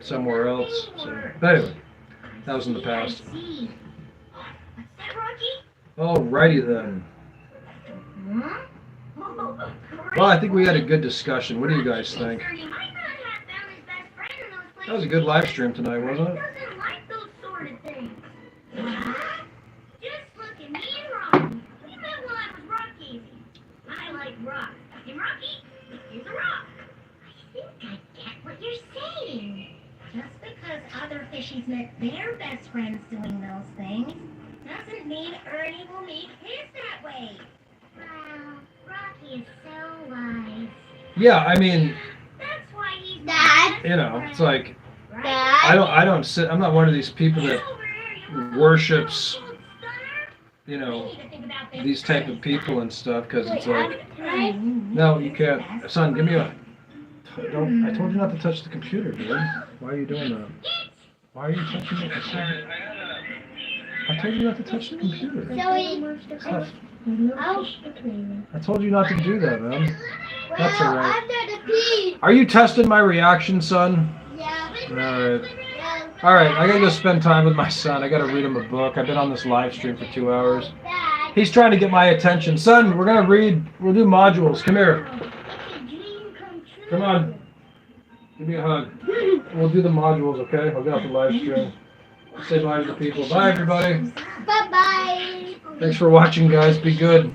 somewhere else. So, but anyway, that was in the past. Alrighty then. Well, I think we had a good discussion. What do you guys think? That was a good live stream tonight, wasn't it? Doesn't like those sort of things. Just look at me and Rocky. You met when I was Rocky. I like rock. And Rocky is a rock. I think I get what you're saying. Just because other fishies met their best friends doing those things doesn't mean Ernie will meet his that way. Wow, Rocky is so wise. Yeah, I mean, That's why he's Dad. you know, it's like Dad. I'm not one of these people that worships, you know, these type of people and stuff, because it's like, no, you can't. Son, give me a. Don't. I told you not to touch the computer, dude. Why are you doing that? Why are you touching it? I told you not to touch the computer. Stop. I told you not to do that, man. That's all right. Are you testing my reaction, son? All right, I gotta go spend time with my son. I gotta read him a book. I've been on this live stream for 2 hours. He's trying to get my attention. Son, we're gonna read. We'll do modules. Come here. Come on. Give me a hug. We'll do the modules, okay? I'll get off the live stream. Say bye to the people. Bye, everybody. Bye-bye. Thanks for watching, guys. Be good.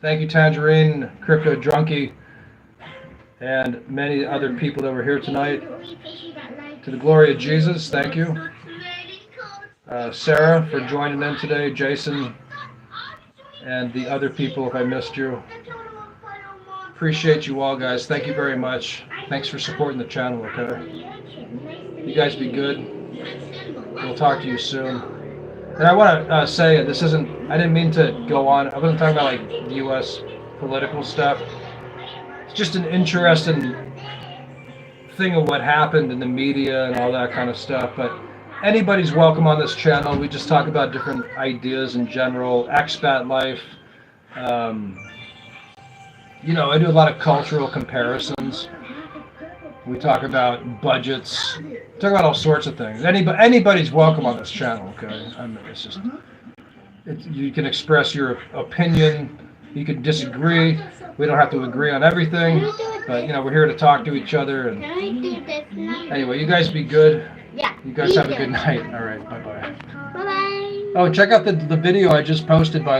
Thank you, Tangerine, Crypto Drunkie, and many other people that were here tonight. To the glory of Jesus, thank you. Sarah for joining in today, Jason, and the other people if I missed you. Appreciate you all, guys. Thank you very much. Thanks for supporting the channel, okay? You guys be good. We'll talk to you soon. And I want to say, this isn't, I didn't mean to go on, I wasn't talking about like U.S. political stuff. It's just an interesting thing of what happened in the media and all that kind of stuff. But anybody's welcome on this channel. We just talk about different ideas in general, expat life. You know, I do a lot of cultural comparisons. We talk about budgets. We talk about all sorts of things. Anybody's welcome on this channel, okay? I mean, it's just, you can express your opinion. You can disagree. We don't have to agree on everything. But, you know, we're here to talk to each other. And anyway, you guys be good. Yeah. You guys have a good night. All right, bye-bye. Bye-bye. Oh, check out the video I just posted, by the way.